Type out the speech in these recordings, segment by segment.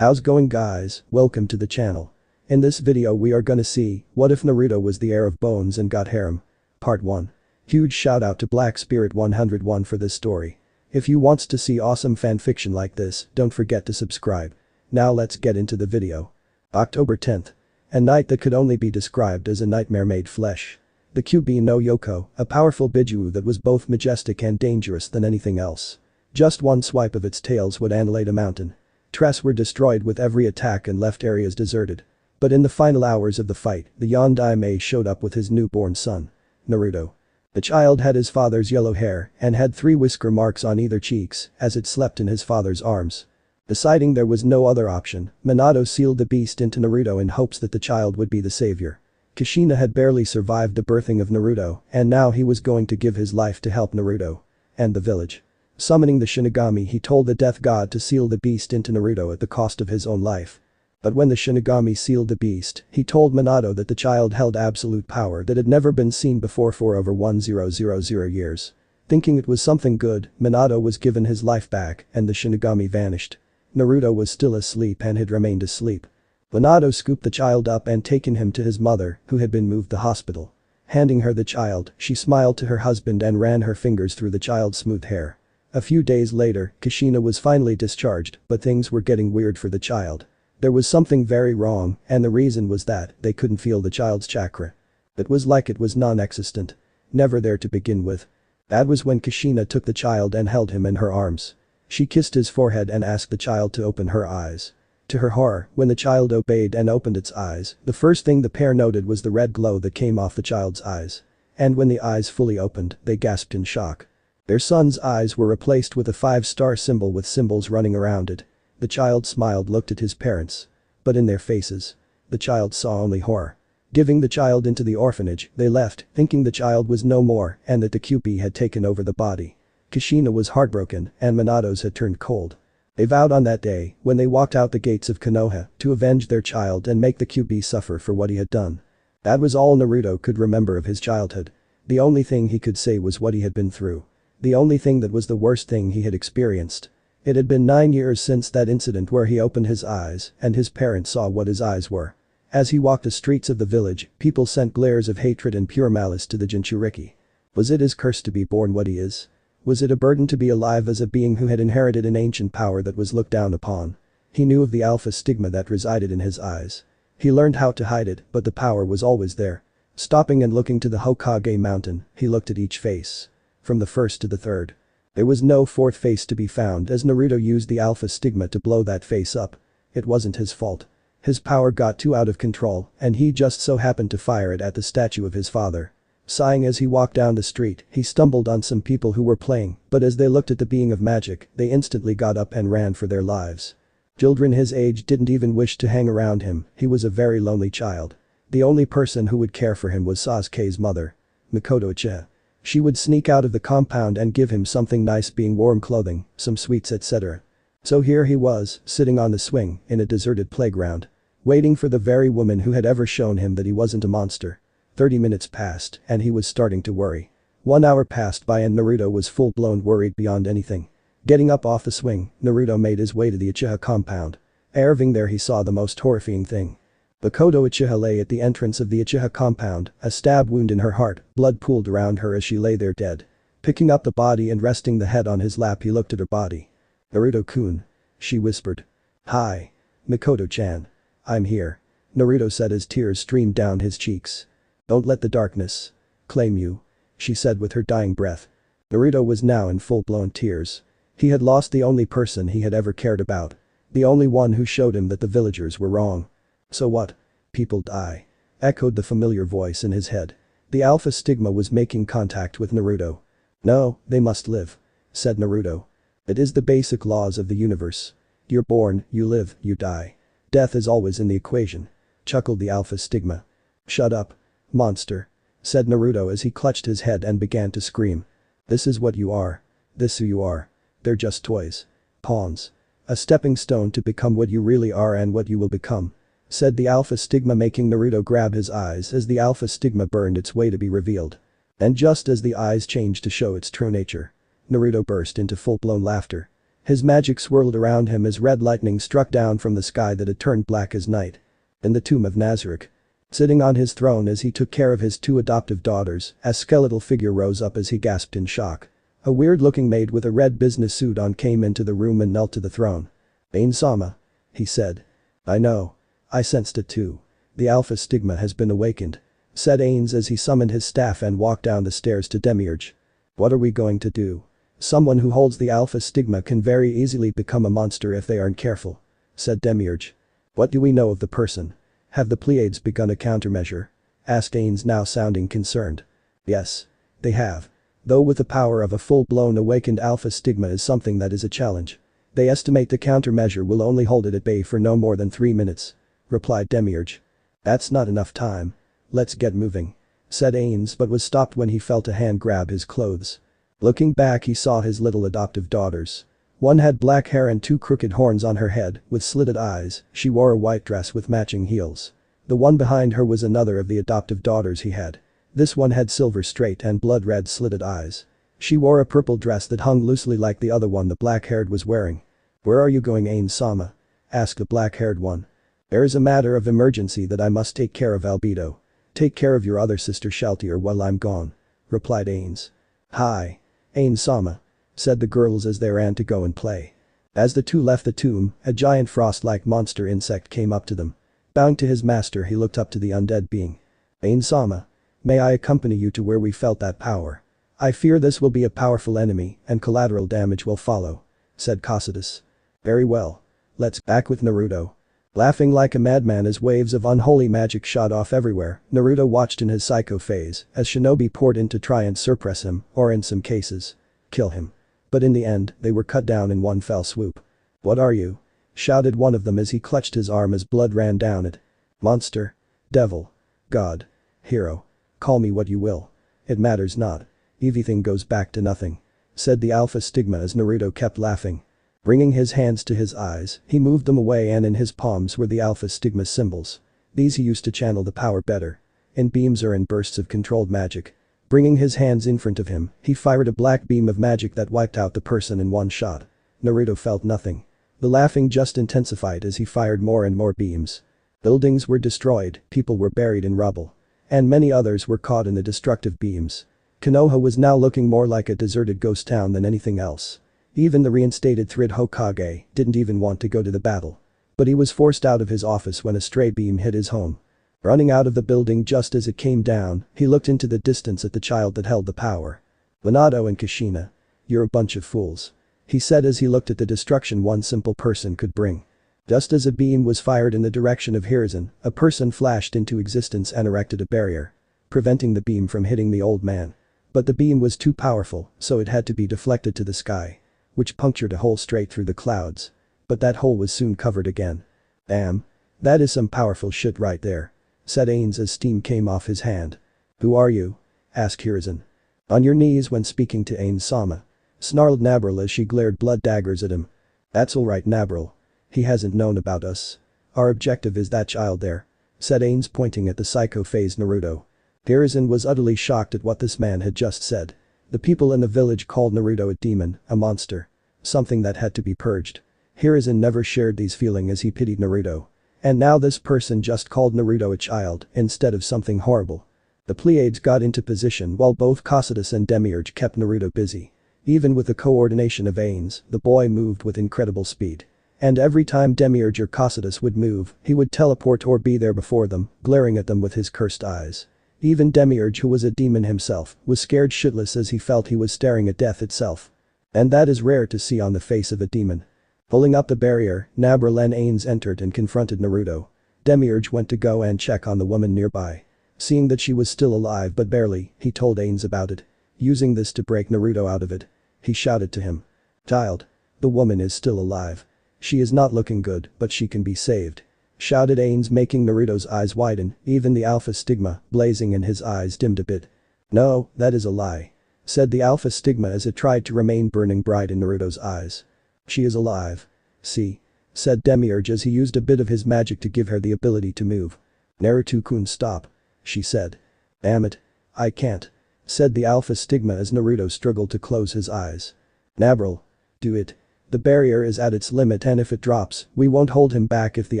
How's going guys, welcome to the channel. In this video we are gonna see, what if Naruto was the heir of bones and got harem? Part 1. Huge shout out to BlackSpirit 101 for this story. If you wants to see awesome fanfiction like this, don't forget to subscribe. Now let's get into the video. October 10th. A night that could only be described as a nightmare made flesh. The QB no Yoko, a powerful Biju that was both majestic and dangerous than anything else. Just one swipe of its tails would annihilate a mountain. Trees were destroyed with every attack and left areas deserted. But in the final hours of the fight, the Yondaime showed up with his newborn son. Naruto. The child had his father's yellow hair and had 3 whisker marks on either cheeks as it slept in his father's arms. Deciding there was no other option, Minato sealed the beast into Naruto in hopes that the child would be the savior. Kushina had barely survived the birthing of Naruto and now he was going to give his life to help Naruto. And the village. Summoning the Shinigami, he told the death god to seal the beast into Naruto at the cost of his own life. But when the Shinigami sealed the beast, he told Minato that the child held absolute power that had never been seen before for over 1000 years. Thinking it was something good, Minato was given his life back and the Shinigami vanished. Naruto was still asleep and had remained asleep. Minato scooped the child up and taken him to his mother, who had been moved to the hospital. Handing her the child, she smiled to her husband and ran her fingers through the child's smooth hair. A few days later, Kushina was finally discharged, but things were getting weird for the child. There was something very wrong, and the reason was that they couldn't feel the child's chakra. It was like it was non-existent. Never there to begin with. That was when Kushina took the child and held him in her arms. She kissed his forehead and asked the child to open her eyes. To her horror, when the child obeyed and opened its eyes, the first thing the pair noted was the red glow that came off the child's eyes. And when the eyes fully opened, they gasped in shock. Their son's eyes were replaced with a 5-star symbol with symbols running around it. The child smiled, looked at his parents. But in their faces, the child saw only horror. Giving the child into the orphanage, they left, thinking the child was no more and that the QP had taken over the body. Kushina was heartbroken and Minato's had turned cold. They vowed on that day, when they walked out the gates of Konoha, to avenge their child and make the QP suffer for what he had done. That was all Naruto could remember of his childhood. The only thing he could say was what he had been through. The only thing that was the worst thing he had experienced. It had been 9 years since that incident where he opened his eyes and his parents saw what his eyes were. As he walked the streets of the village, people sent glares of hatred and pure malice to the Jinchuriki. Was it his curse to be born what he is? Was it a burden to be alive as a being who had inherited an ancient power that was looked down upon? He knew of the alpha stigma that resided in his eyes. He learned how to hide it, but the power was always there. Stopping and looking to the Hokage mountain, he looked at each face. From the first to the third. There was no fourth face to be found as Naruto used the alpha stigma to blow that face up. It wasn't his fault. His power got too out of control and he just so happened to fire it at the statue of his father. Sighing as he walked down the street, he stumbled on some people who were playing, but as they looked at the being of magic, they instantly got up and ran for their lives. Children his age didn't even wish to hang around him, he was a very lonely child. The only person who would care for him was Sasuke's mother. Mikoto Uchiha. She would sneak out of the compound and give him something nice, being warm clothing, some sweets, etc. So here he was, sitting on the swing, in a deserted playground. Waiting for the very woman who had ever shown him that he wasn't a monster. 30 minutes passed and he was starting to worry. 1 hour passed by and Naruto was full-blown worried beyond anything. Getting up off the swing, Naruto made his way to the Uchiha compound. Arriving there he saw the most horrifying thing. Mikoto Uchiha lay at the entrance of the Uchiha compound, a stab wound in her heart, blood pooled around her as she lay there dead. Picking up the body and resting the head on his lap, he looked at her body. "Naruto-kun," she whispered. "Hi. Mikoto-chan. I'm here," Naruto said as tears streamed down his cheeks. "Don't let the darkness claim you," she said with her dying breath. Naruto was now in full-blown tears. He had lost the only person he had ever cared about. The only one who showed him that the villagers were wrong. "So what? People die," echoed the familiar voice in his head. The alpha stigma was making contact with Naruto. "No, they must live," said Naruto. "It is the basic laws of the universe. You're born, you live, you die. Death is always in the equation," chuckled the alpha stigma. "Shut up, monster," said Naruto as he clutched his head and began to scream. "This is what you are. This who you are. They're just toys. Pawns. A stepping stone to become what you really are and what you will become," said the alpha stigma, making Naruto grab his eyes as the alpha stigma burned its way to be revealed. And just as the eyes changed to show its true nature, Naruto burst into full-blown laughter. His magic swirled around him as red lightning struck down from the sky that had turned black as night. In the tomb of Nazaruk. Sitting on his throne as he took care of his two adoptive daughters, a skeletal figure rose up as he gasped in shock. A weird-looking maid with a red business suit on came into the room and knelt to the throne. "Ain-sama," he said. "I know. I sensed it too. The alpha stigma has been awakened," said Ains as he summoned his staff and walked down the stairs to Demiurge. "What are we going to do? Someone who holds the alpha stigma can very easily become a monster if they aren't careful," said Demiurge. "What do we know of the person? Have the Pleiades begun a countermeasure?" asked Ains, now sounding concerned. "Yes. They have. Though with the power of a full-blown awakened alpha stigma is something that is a challenge. They estimate the countermeasure will only hold it at bay for no more than 3 minutes," replied Demiurge. "That's not enough time. Let's get moving," said Ains, but was stopped when he felt a hand grab his clothes. Looking back, he saw his little adoptive daughters. One had black hair and 2 crooked horns on her head, with slitted eyes. She wore a white dress with matching heels. The one behind her was another of the adoptive daughters he had. This one had silver straight and blood-red slitted eyes. She wore a purple dress that hung loosely like the other one the black-haired was wearing. "Where are you going, Ain-sama?" asked the black-haired one. "There is a matter of emergency that I must take care of, Albedo. Take care of your other sister Shaltier while I'm gone," replied Ains. "Hi. Ain-sama," said the girls as they ran to go and play. As the two left the tomb, a giant frost-like monster insect came up to them. Bowing to his master, he looked up to the undead being. "Ain-sama, may I accompany you to where we felt that power? I fear this will be a powerful enemy and collateral damage will follow," said Cocytus. "Very well. Let's back with Naruto." Laughing like a madman as waves of unholy magic shot off everywhere, Naruto watched in his psycho phase as shinobi poured in to try and suppress him, or in some cases, kill him. But in the end, they were cut down in one fell swoop. "What are you?" shouted one of them as he clutched his arm as blood ran down it. "Monster. Devil. God. Hero. Call me what you will. It matters not. Everything goes back to nothing," said the alpha stigma as Naruto kept laughing. Bringing his hands to his eyes, he moved them away and in his palms were the alpha stigma symbols. These he used to channel the power better. In beams or in bursts of controlled magic. Bringing his hands in front of him, he fired a black beam of magic that wiped out the person in one shot. Naruto felt nothing. The laughing just intensified as he fired more and more beams. Buildings were destroyed, people were buried in rubble. And many others were caught in the destructive beams. Konoha was now looking more like a deserted ghost town than anything else. Even the reinstated Third Hokage didn't even want to go to the battle. But he was forced out of his office when a stray beam hit his home. Running out of the building just as it came down, he looked into the distance at the child that held the power. "Minato and Kushina. You're a bunch of fools," he said as he looked at the destruction one simple person could bring. Just as a beam was fired in the direction of Hiruzen, a person flashed into existence and erected a barrier, preventing the beam from hitting the old man. But the beam was too powerful, so it had to be deflected to the sky, which punctured a hole straight through the clouds. But that hole was soon covered again. "Damn. That is some powerful shit right there," said Ains as steam came off his hand. "Who are you?" asked Hiruzen. "On your knees when speaking to Ains-sama," snarled Nabril as she glared blood daggers at him. "That's alright, Nabril. He hasn't known about us. Our objective is that child there," said Ains pointing at the psycho-phased Naruto. Hiruzen was utterly shocked at what this man had just said. The people in the village called Naruto a demon, a monster. Something that had to be purged. Hiruzen never shared these feelings as he pitied Naruto. And now this person just called Naruto a child instead of something horrible. The Pleiades got into position while both Cocytus and Demiurge kept Naruto busy. Even with the coordination of Ains, the boy moved with incredible speed. And every time Demiurge or Cocytus would move, he would teleport or be there before them, glaring at them with his cursed eyes. Even Demiurge, who was a demon himself, was scared shitless as he felt he was staring at death itself. And that is rare to see on the face of a demon. Pulling up the barrier, Nabril and Ains entered and confronted Naruto. Demiurge went to go and check on the woman nearby. Seeing that she was still alive but barely, he told Ains about it. Using this to break Naruto out of it, he shouted to him. "Child. The woman is still alive. She is not looking good, but she can be saved," shouted Ains, making Naruto's eyes widen. Even the alpha stigma, blazing in his eyes, dimmed a bit. "No, that is a lie," said the alpha stigma as it tried to remain burning bright in Naruto's eyes. "She is alive. See," said Demiurge as he used a bit of his magic to give her the ability to move. "Naruto-kun, stop," she said. "Damn it. I can't," said the alpha stigma as Naruto struggled to close his eyes. "Nabril. Do it," The barrier is at its limit and if it drops, we won't hold him back if the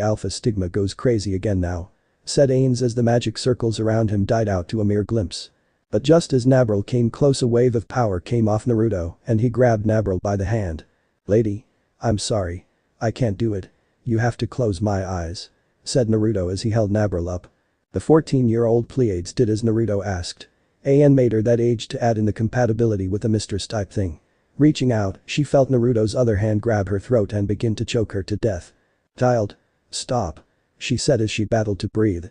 alpha stigma goes crazy again now," said Ains as the magic circles around him died out to a mere glimpse. But just as Nabril came close, a wave of power came off Naruto and he grabbed Nabril by the hand. "Lady. I'm sorry. I can't do it. You have to close my eyes," said Naruto as he held Nabril up. The 14-year-old Pleiades did as Naruto asked. An made her that age to add in the compatibility with a mistress type thing. Reaching out, she felt Naruto's other hand grab her throat and begin to choke her to death. "Child. Stop," she said as she battled to breathe.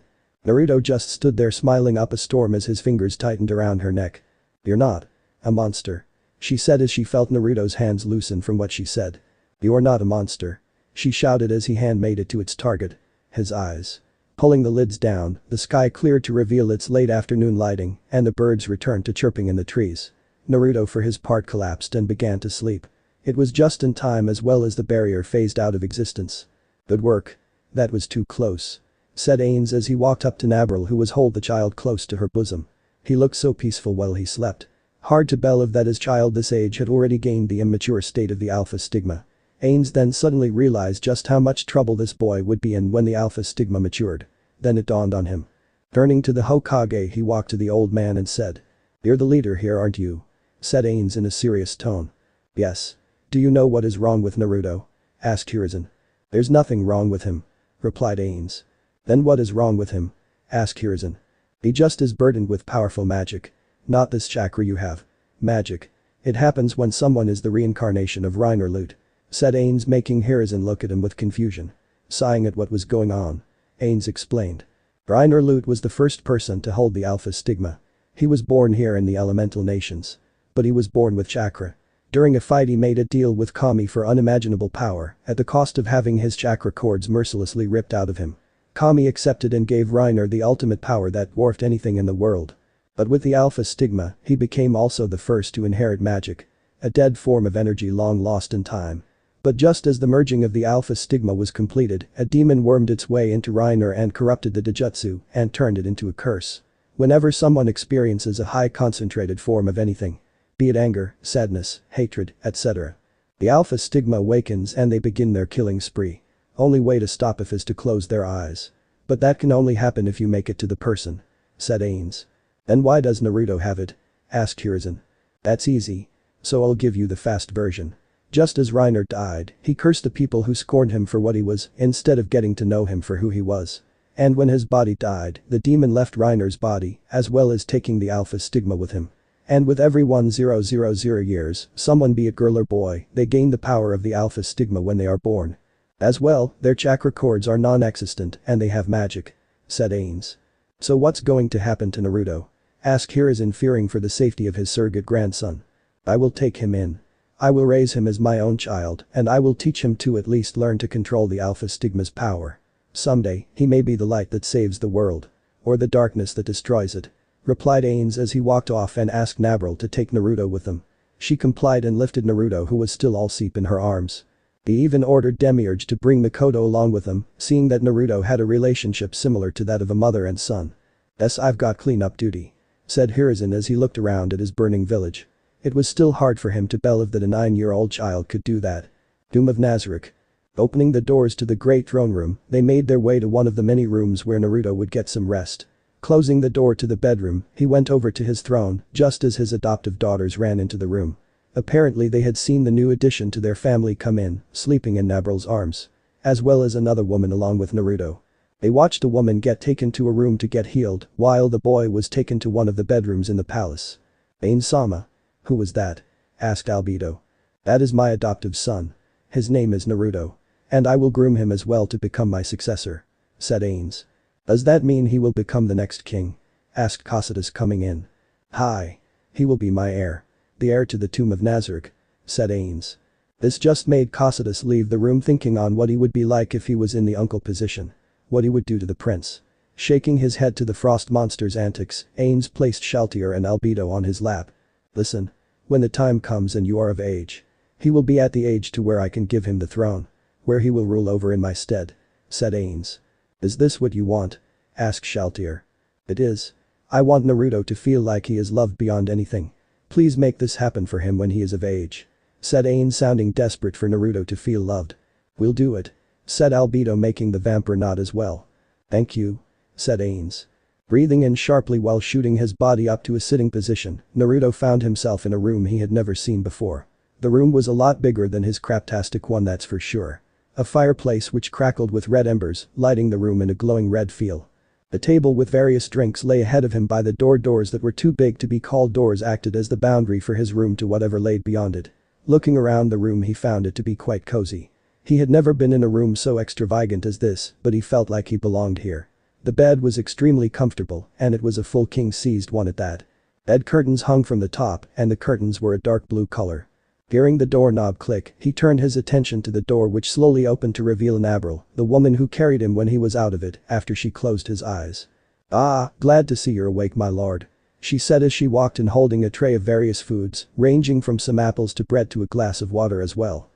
Naruto just stood there smiling up a storm as his fingers tightened around her neck. "You're not a monster," she said as she felt Naruto's hands loosen from what she said. "You're not a monster," she shouted as he hand made it to its target. His eyes. Pulling the lids down, the sky cleared to reveal its late afternoon lighting and the birds returned to chirping in the trees. Naruto for his part collapsed and began to sleep. It was just in time as well as the barrier phased out of existence. "Good work. That was too close," said Ains as he walked up to Nabril who was hold the child close to her bosom. He looked so peaceful while he slept. Hard to believe that his child this age had already gained the immature state of the alpha stigma. Ains then suddenly realized just how much trouble this boy would be in when the alpha stigma matured. Then it dawned on him. Turning to the Hokage, he walked to the old man and said, "You're the leader here, aren't you?" said Ains in a serious tone. "Yes. Do you know what is wrong with Naruto?" asked Hiruzen. "There's nothing wrong with him," replied Ains. "Then what is wrong with him?" asked Hiruzen. "He just is burdened with powerful magic. Not this chakra you have. Magic. It happens when someone is the reincarnation of Reiner, said Ains, making Hiruzen look at him with confusion. Sighing at what was going on, Ains explained. Reiner was the first person to hold the alpha stigma. He was born here in the elemental nations. But he was born with chakra. During a fight he made a deal with Kami for unimaginable power at the cost of having his chakra cords mercilessly ripped out of him. Kami accepted and gave Reiner the ultimate power that dwarfed anything in the world. But with the alpha stigma, he became also the first to inherit magic. A dead form of energy long lost in time. But just as the merging of the alpha stigma was completed, a demon wormed its way into Reiner and corrupted the Dojutsu and turned it into a curse. Whenever someone experiences a high concentrated form of anything, be it anger, sadness, hatred, etc., the alpha stigma awakens and they begin their killing spree. Only way to stop it is to close their eyes. But that can only happen if you make it to the person, said Ains. Then why does Naruto have it? Asked Hiruzen. That's easy. So I'll give you the fast version. Just as Reiner died, he cursed the people who scorned him for what he was instead of getting to know him for who he was. And when his body died, the demon left Reiner's body, as well as taking the alpha stigma with him. And with every 1000 years, someone be it girl or boy, they gain the power of the alpha stigma when they are born. As well, their chakra cords are non-existent and they have magic, said Ains. So what's going to happen to Naruto? Asked Hiruzen, fearing for the safety of his surrogate grandson. I will take him in. I will raise him as my own child and I will teach him to at least learn to control the alpha stigma's power. Someday, he may be the light that saves the world. Or the darkness that destroys it. Replied Ains as he walked off and asked Nabril to take Naruto with them. She complied and lifted Naruto, who was still all asleep, in her arms. He even ordered Demiurge to bring Mikoto along with them, seeing that Naruto had a relationship similar to that of a mother and son. "Yes, I've got cleanup duty," said Hiruzen as he looked around at his burning village. It was still hard for him to believe that a 9-year-old child could do that. Doom of Nazarick. Opening the doors to the great throne room, they made their way to one of the many rooms where Naruto would get some rest. Closing the door to the bedroom, he went over to his throne just as his adoptive daughters ran into the room. Apparently they had seen the new addition to their family come in, sleeping in Nabril's arms. As well as another woman along with Naruto. They watched a woman get taken to a room to get healed, while the boy was taken to one of the bedrooms in the palace. Ain-sama. Who was that? Asked Albedo. That is my adoptive son. His name is Naruto. And I will groom him as well to become my successor, said Ains. Does that mean he will become the next king? Asked Cocytus, coming in. Hi. He will be my heir. The heir to the tomb of Nazarick, said Ains. This just made Cocytus leave the room, thinking on what he would be like if he was in the uncle position. What he would do to the prince. Shaking his head to the frost monster's antics, Ains placed Shaltier and Albedo on his lap. Listen. When the time comes and you are of age. He will be at the age to where I can give him the throne. Where he will rule over in my stead, said Ains. Is this what you want? Asked Shaltier. It is. I want Naruto to feel like he is loved beyond anything. Please make this happen for him when he is of age. said Ain, sounding desperate for Naruto to feel loved. "We'll do it," said Albedo, making the vampire nod as well. "Thank you," said Ains. Breathing in sharply while shooting his body up to a sitting position, Naruto found himself in a room he had never seen before. The room was a lot bigger than his craptastic one, that's for sure. A fireplace which crackled with red embers, lighting the room in a glowing red feel. A table with various drinks lay ahead of him by the door. Doors that were too big to be called doors acted as the boundary for his room to whatever laid beyond it. Looking around the room, he found it to be quite cozy. He had never been in a room so extravagant as this, but he felt like he belonged here. The bed was extremely comfortable, and it was a full king-sized one at that. Bed curtains hung from the top, and the curtains were a dark blue color. Hearing the doorknob click, he turned his attention to the door, which slowly opened to reveal Nabril, the woman who carried him when he was out of it, after she closed his eyes. "Ah, glad to see you're awake, my lord," she said as she walked in, holding a tray of various foods, ranging from some apples to bread to a glass of water as well.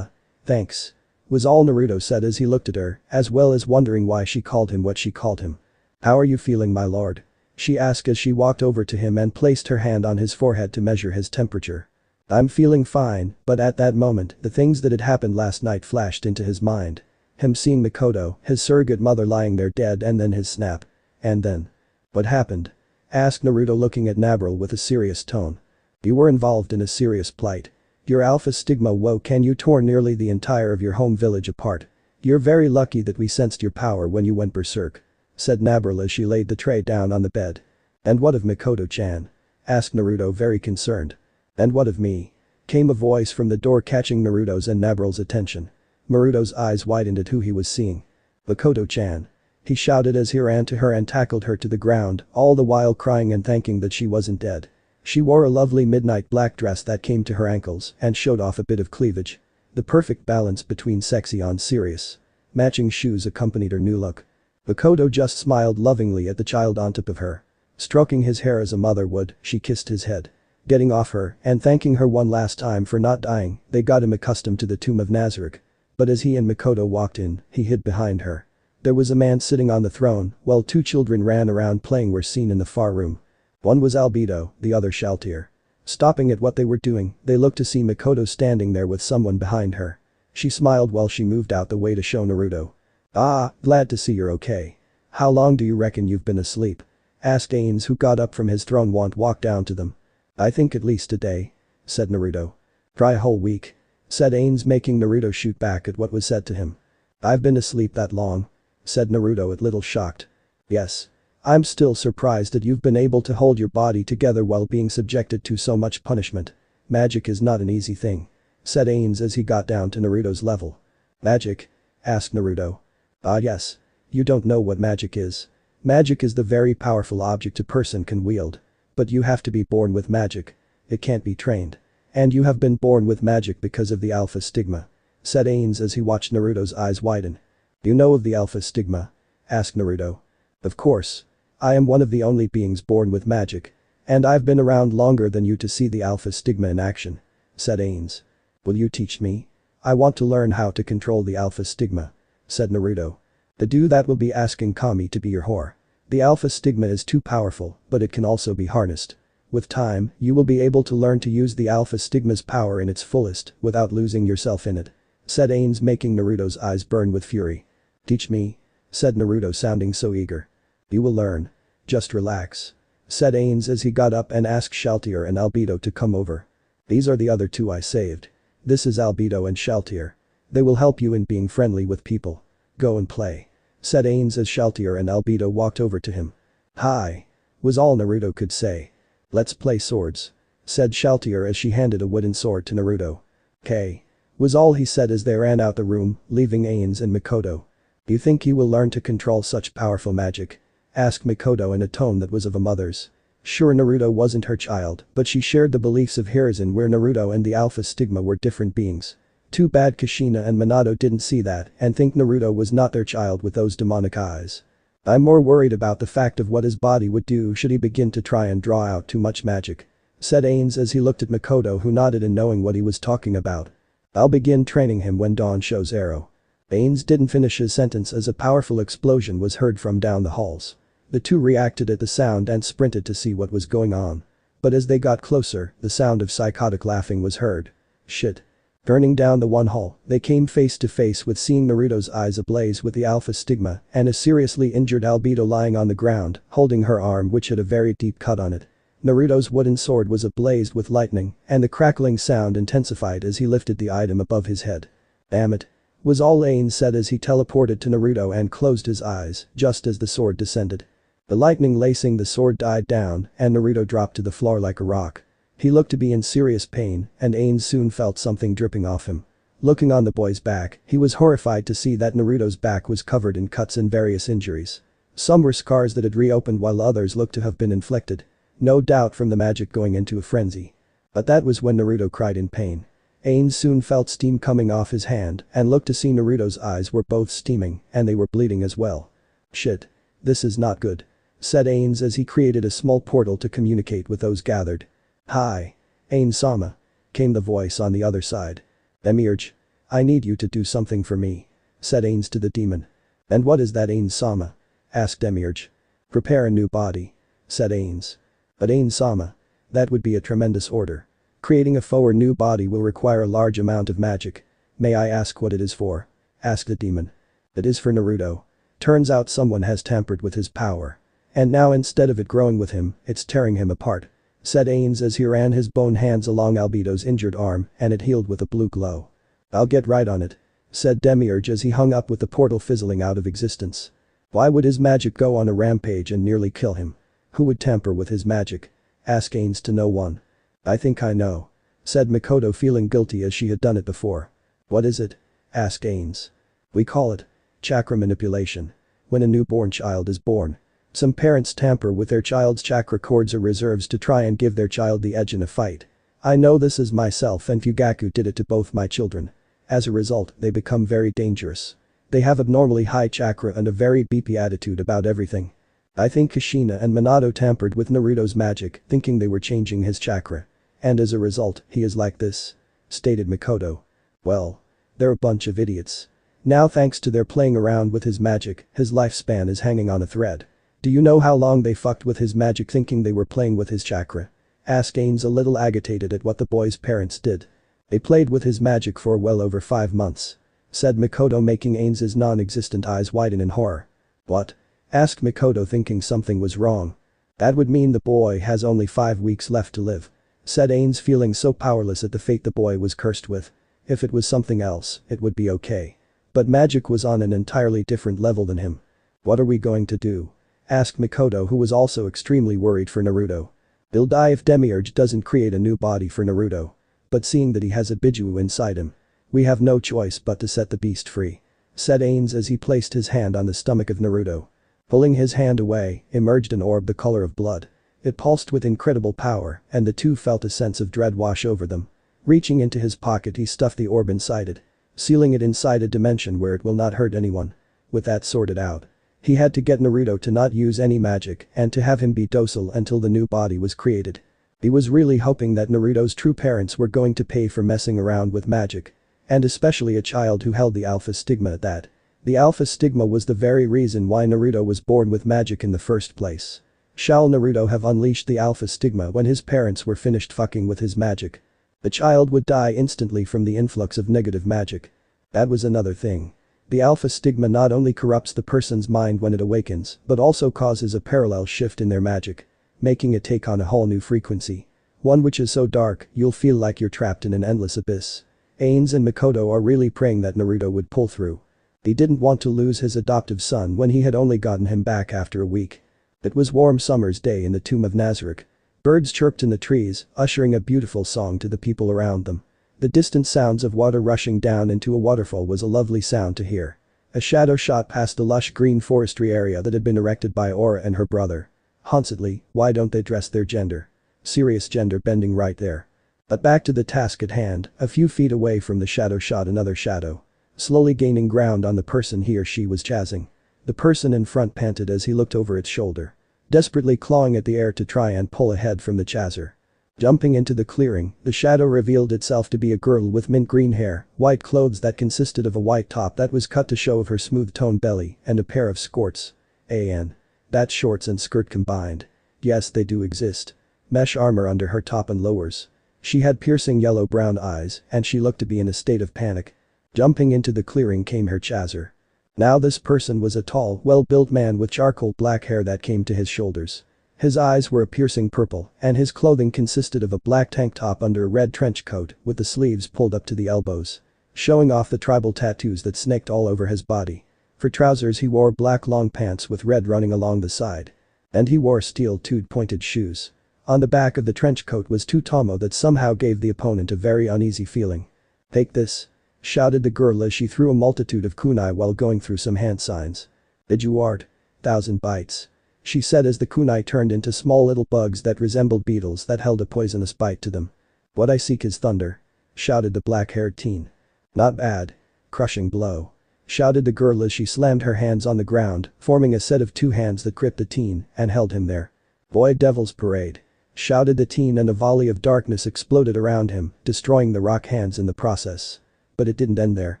Thanks," was all Naruto said as he looked at her, as well as wondering why she called him what she called him. "How are you feeling, my lord?" she asked as she walked over to him and placed her hand on his forehead to measure his temperature. "I'm feeling fine," but at that moment, the things that had happened last night flashed into his mind. Him seeing Mikoto, his surrogate mother, lying there dead, and then his snap. And then. "What happened?" asked Naruto, looking at Nabril with a serious tone. "You were involved in a serious plight. Your alpha stigma woke and you tore nearly the entire of your home village apart. You're very lucky that we sensed your power when you went berserk," said Nabril as she laid the tray down on the bed. "And what of Mikoto-chan?" asked Naruto, very concerned. "And what of me?" came a voice from the door, catching Naruto's and Nabril's attention. Naruto's eyes widened at who he was seeing. "Mikoto-chan," he shouted as he ran to her and tackled her to the ground, all the while crying and thanking that she wasn't dead. She wore a lovely midnight black dress that came to her ankles and showed off a bit of cleavage. The perfect balance between sexy and serious. Matching shoes accompanied her new look. Mikoto just smiled lovingly at the child on top of her. Stroking his hair as a mother would, she kissed his head. Getting off her and thanking her one last time for not dying, they got him accustomed to the tomb of Nazarick. But as he and Mikoto walked in, he hid behind her. There was a man sitting on the throne, while two children ran around playing were seen in the far room. One was Albedo, the other Shaltir. Stopping at what they were doing, they looked to see Mikoto standing there with someone behind her. She smiled while she moved out the way to show Naruto. "Ah, glad to see you're okay. How long do you reckon you've been asleep?" asked Ains, who got up from his throne and walked down to them. "I think at least a day," said Naruto. "Try a whole week," said Ains, making Naruto shoot back at what was said to him. "I've been asleep that long?" said Naruto, a little shocked. "Yes. I'm still surprised that you've been able to hold your body together while being subjected to so much punishment. Magic is not an easy thing," said Ains as he got down to Naruto's level. "Magic?" asked Naruto. "Ah yes. You don't know what magic is. Magic is the very powerful object a person can wield. But you have to be born with magic. It can't be trained. And you have been born with magic because of the alpha stigma," said Ains as he watched Naruto's eyes widen. "You know of the alpha stigma?" asked Naruto. "Of course. I am one of the only beings born with magic. And I've been around longer than you to see the alpha stigma in action," said Ains. "Will you teach me? I want to learn how to control the alpha stigma," said Naruto. "To do that will be asking Kami to be your whore. The alpha stigma is too powerful, but it can also be harnessed. With time, you will be able to learn to use the alpha stigma's power in its fullest without losing yourself in it," said Ains, making Naruto's eyes burn with fury. "Teach me?" said Naruto, sounding so eager. "You will learn. Just relax," said Ains as he got up and asked Shaltir and Albedo to come over. "These are the other two I saved. This is Albedo and Shaltir. They will help you in being friendly with people. Go and play," said Ains as Shaltir and Albedo walked over to him. "Hi," was all Naruto could say. "Let's play swords," said Shaltir as she handed a wooden sword to Naruto. "K," was all he said as they ran out the room, leaving Ains and Mikoto. "You think he will learn to control such powerful magic?" asked Mikoto in a tone that was of a mother's. Sure, Naruto wasn't her child, but she shared the beliefs of Hiruzen, where Naruto and the alpha stigma were different beings. Too bad Kushina and Minato didn't see that and think Naruto was not their child with those demonic eyes. "I'm more worried about the fact of what his body would do should he begin to try and draw out too much magic," said Ains as he looked at Mikoto, who nodded in knowing what he was talking about. "I'll begin training him when dawn shows arrow." Ains didn't finish his sentence as a powerful explosion was heard from down the halls. The two reacted at the sound and sprinted to see what was going on. But as they got closer, the sound of psychotic laughing was heard. Shit. Burning down the one hall, they came face to face with seeing Naruto's eyes ablaze with the alpha stigma and a seriously injured albedo lying on the ground, holding her arm which had a very deep cut on it. Naruto's wooden sword was ablaze with lightning, and the crackling sound intensified as he lifted the item above his head. Damn it. Was all Ain said as he teleported to Naruto and closed his eyes, just as the sword descended. The lightning lacing the sword died down, and Naruto dropped to the floor like a rock. He looked to be in serious pain, and Ain soon felt something dripping off him. Looking on the boy's back, he was horrified to see that Naruto's back was covered in cuts and various injuries. Some were scars that had reopened while others looked to have been inflicted. No doubt from the magic going into a frenzy. But that was when Naruto cried in pain. Ain soon felt steam coming off his hand and looked to see Naruto's eyes were both steaming and they were bleeding as well. Shit. This is not good. Said Ains as he created a small portal to communicate with those gathered. Hi. Ain-sama. Came the voice on the other side. Demiurge. I need you to do something for me. Said Ains to the demon. And what is that Ain-sama? Asked Demiurge. Prepare a new body. Said Ains. But Ain-sama. That would be a tremendous order. Creating a foe or new body will require a large amount of magic. May I ask what it is for? Asked the demon. It is for Naruto. Turns out someone has tampered with his power. And now instead of it growing with him, it's tearing him apart. Said Ains as he ran his bone hands along Albedo's injured arm and it healed with a blue glow. I'll get right on it. Said Demiurge as he hung up with the portal fizzling out of existence. Why would his magic go on a rampage and nearly kill him? Who would tamper with his magic? Asked Ains to no one. I think I know. Said Mikoto feeling guilty as she had done it before. What is it? Asked Ains. We call it chakra manipulation. When a newborn child is born, some parents tamper with their child's chakra cords or reserves to try and give their child the edge in a fight. I know this as myself and Fugaku did it to both my children. As a result, they become very dangerous. They have abnormally high chakra and a very beepy attitude about everything. I think Kushina and Minato tampered with Naruto's magic, thinking they were changing his chakra. And as a result, he is like this. Stated Mikoto. Well. They're a bunch of idiots. Now thanks to their playing around with his magic, his lifespan is hanging on a thread. Do you know how long they fucked with his magic thinking they were playing with his chakra? Asked Ains a little agitated at what the boy's parents did. They played with his magic for well over 5 months. Said Mikoto making Ains's non-existent eyes widen in horror. What? Asked Mikoto thinking something was wrong. That would mean the boy has only 5 weeks left to live. Said Ains feeling so powerless at the fate the boy was cursed with. If it was something else, it would be okay. But magic was on an entirely different level than him. What are we going to do? Asked Mikoto who was also extremely worried for Naruto. They'll die if Demiurge doesn't create a new body for Naruto. But seeing that he has a Biju inside him, we have no choice but to set the beast free. Said Ains as he placed his hand on the stomach of Naruto. Pulling his hand away, emerged an orb the color of blood. It pulsed with incredible power and the two felt a sense of dread wash over them. Reaching into his pocket he stuffed the orb inside it. Sealing it inside a dimension where it will not hurt anyone. With that sorted out, he had to get Naruto to not use any magic and to have him be docile until the new body was created. He was really hoping that Naruto's true parents were going to pay for messing around with magic. And especially a child who held the alpha stigma at that. The alpha stigma was the very reason why Naruto was born with magic in the first place. Shall Naruto have unleashed the alpha stigma when his parents were finished fucking with his magic? The child would die instantly from the influx of negative magic. That was another thing. The alpha stigma not only corrupts the person's mind when it awakens, but also causes a parallel shift in their magic. Making it take on a whole new frequency. One which is so dark, you'll feel like you're trapped in an endless abyss. Ains and Mikoto are really praying that Naruto would pull through. He didn't want to lose his adoptive son when he had only gotten him back after a week. It was warm summer's day in the tomb of Nazareth. Birds chirped in the trees, ushering a beautiful song to the people around them. The distant sounds of water rushing down into a waterfall was a lovely sound to hear. A shadow shot past the lush green forestry area that had been erected by Aura and her brother. Hauntedly, why don't they dress their gender? Serious gender bending right there. But back to the task at hand, a few feet away from the shadow shot another shadow. Slowly gaining ground on the person he or she was chasing. The person in front panted as he looked over its shoulder. Desperately clawing at the air to try and pull ahead from the chaser. Jumping into the clearing, the shadow revealed itself to be a girl with mint green hair, white clothes that consisted of a white top that was cut to show of her smooth-toned belly and a pair of skirts. That's shorts and skirt combined. Yes, they do exist. Mesh armor under her top and lowers. She had piercing yellow-brown eyes, and she looked to be in a state of panic. Jumping into the clearing came her chaser. Now this person was a tall, well-built man with charcoal black hair that came to his shoulders. His eyes were a piercing purple, and his clothing consisted of a black tank top under a red trench coat with the sleeves pulled up to the elbows, showing off the tribal tattoos that snaked all over his body. For trousers he wore black long pants with red running along the side. And he wore steel-toed pointed shoes. On the back of the trench coat was two tomo that somehow gave the opponent a very uneasy feeling. "Take this," shouted the girl as she threw a multitude of kunai while going through some hand signs. "Did you art? 1,000 bites," she said as the kunai turned into small little bugs that resembled beetles that held a poisonous bite to them. "What I seek is thunder," shouted the black-haired teen. "Not bad. Crushing blow," shouted the girl as she slammed her hands on the ground, forming a set of two hands that gripped the teen and held him there. "Void Devil's Parade," shouted the teen, and a volley of darkness exploded around him, destroying the rock hands in the process. But it didn't end there.